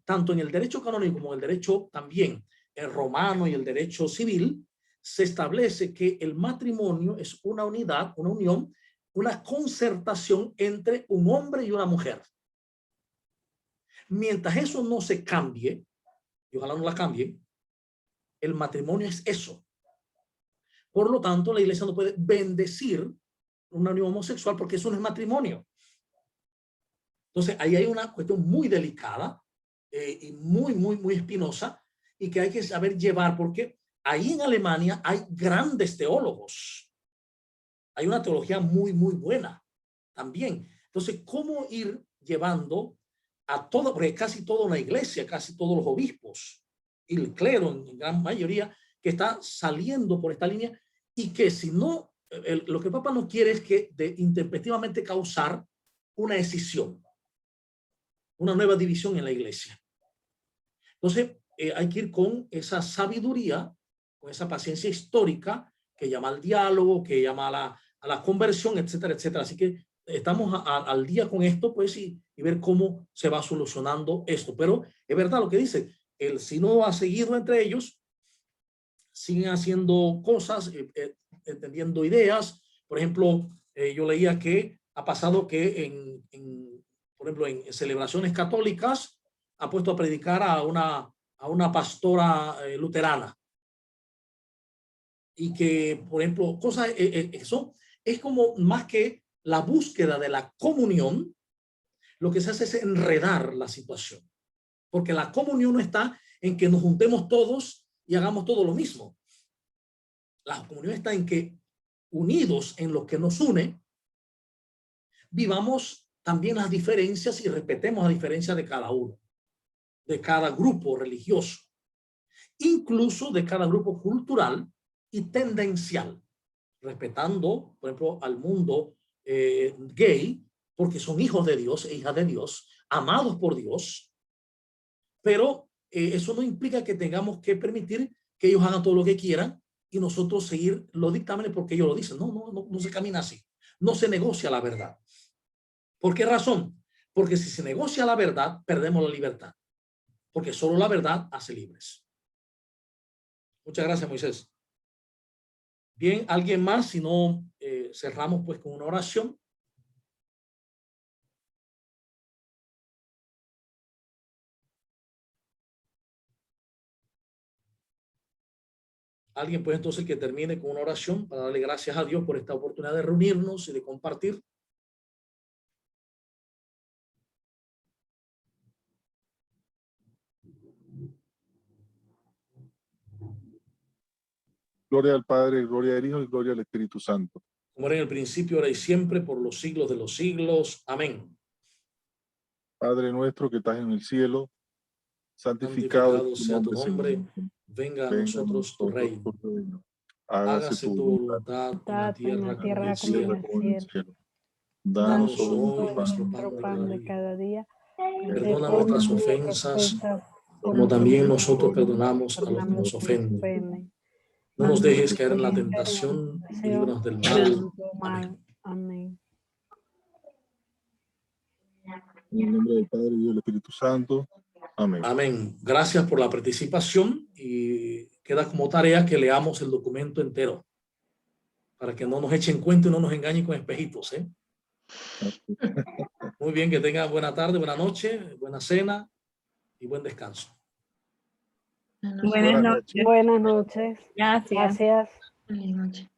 tanto en el derecho canónico como en el derecho también el romano y el derecho civil, se establece que el matrimonio es una unidad, una unión, una concertación entre un hombre y una mujer. Mientras eso no se cambie, y ojalá no la cambie, el matrimonio es eso. Por lo tanto, la iglesia no puede bendecir una unión homosexual porque eso no es matrimonio. Entonces, ahí hay una cuestión muy delicada y muy espinosa, y que hay que saber llevar, porque ahí en Alemania hay grandes teólogos. Hay una teología muy buena también. Entonces, ¿cómo ir llevando a todo? Porque casi toda la iglesia, casi todos los obispos y el clero en gran mayoría, que está saliendo por esta línea, y que si no, lo que el Papa no quiere es que intempestivamente causar una escisión, una nueva división en la iglesia. Entonces, hay que ir con esa sabiduría, con esa paciencia histórica que llama al diálogo, que llama a la conversión, etcétera, etcétera. Así que estamos al día con esto, pues, y ver cómo se va solucionando esto. Pero es verdad lo que dice, el sínodo ha seguido entre ellos, siguen haciendo cosas, entendiendo ideas. Por ejemplo, yo leía que ha pasado que por ejemplo, en celebraciones católicas ha puesto a predicar a una pastora luterana. Y que, por ejemplo, cosas, eso es como más que la búsqueda de la comunión, lo que se hace es enredar la situación. Porque la comunión no está en que nos juntemos todos y hagamos todo lo mismo. La comunión está en que, unidos en lo que nos une, vivamos también las diferencias y respetemos las diferencias de cada uno, de cada grupo religioso, incluso de cada grupo cultural y tendencial, respetando, por ejemplo, al mundo gay, porque son hijos de Dios e hijas de Dios, amados por Dios, pero eso no implica que tengamos que permitir que ellos hagan todo lo que quieran y nosotros seguir los dictámenes porque ellos lo dicen. No se camina así. No se negocia la verdad. ¿Por qué razón? Porque si se negocia la verdad, perdemos la libertad. Porque solo la verdad hace libres. Muchas gracias, Moisés. Bien, ¿alguien más? Si no, cerramos pues con una oración. Alguien pues entonces que termine con una oración para darle gracias a Dios por esta oportunidad de reunirnos y de compartir. Gloria al Padre, gloria al Hijo y gloria al Espíritu Santo. Como era en el principio, ahora y siempre, por los siglos de los siglos. Amén. Padre nuestro que estás en el cielo, santificado sea tu nombre. Venga a nosotros tu reino. Hágase tu voluntad en la tierra como en el cielo. Danos hoy nuestro pan de cada día. Perdona nuestras ofensas, como también nosotros perdonamos a los que nos ofenden. No nos dejes caer en la tentación y líbranos del mal. Amén. Amén. En el nombre del Padre, y del Espíritu Santo. Amén. Amén. Gracias por la participación y queda como tarea que leamos el documento entero para que no nos echen cuenta y no nos engañen con espejitos, ¿eh? Muy bien, que tengan buena tarde, buena noche, buena cena y buen descanso. Buenas noches. Buenas noches. Gracias. Gracias. Buenas noches.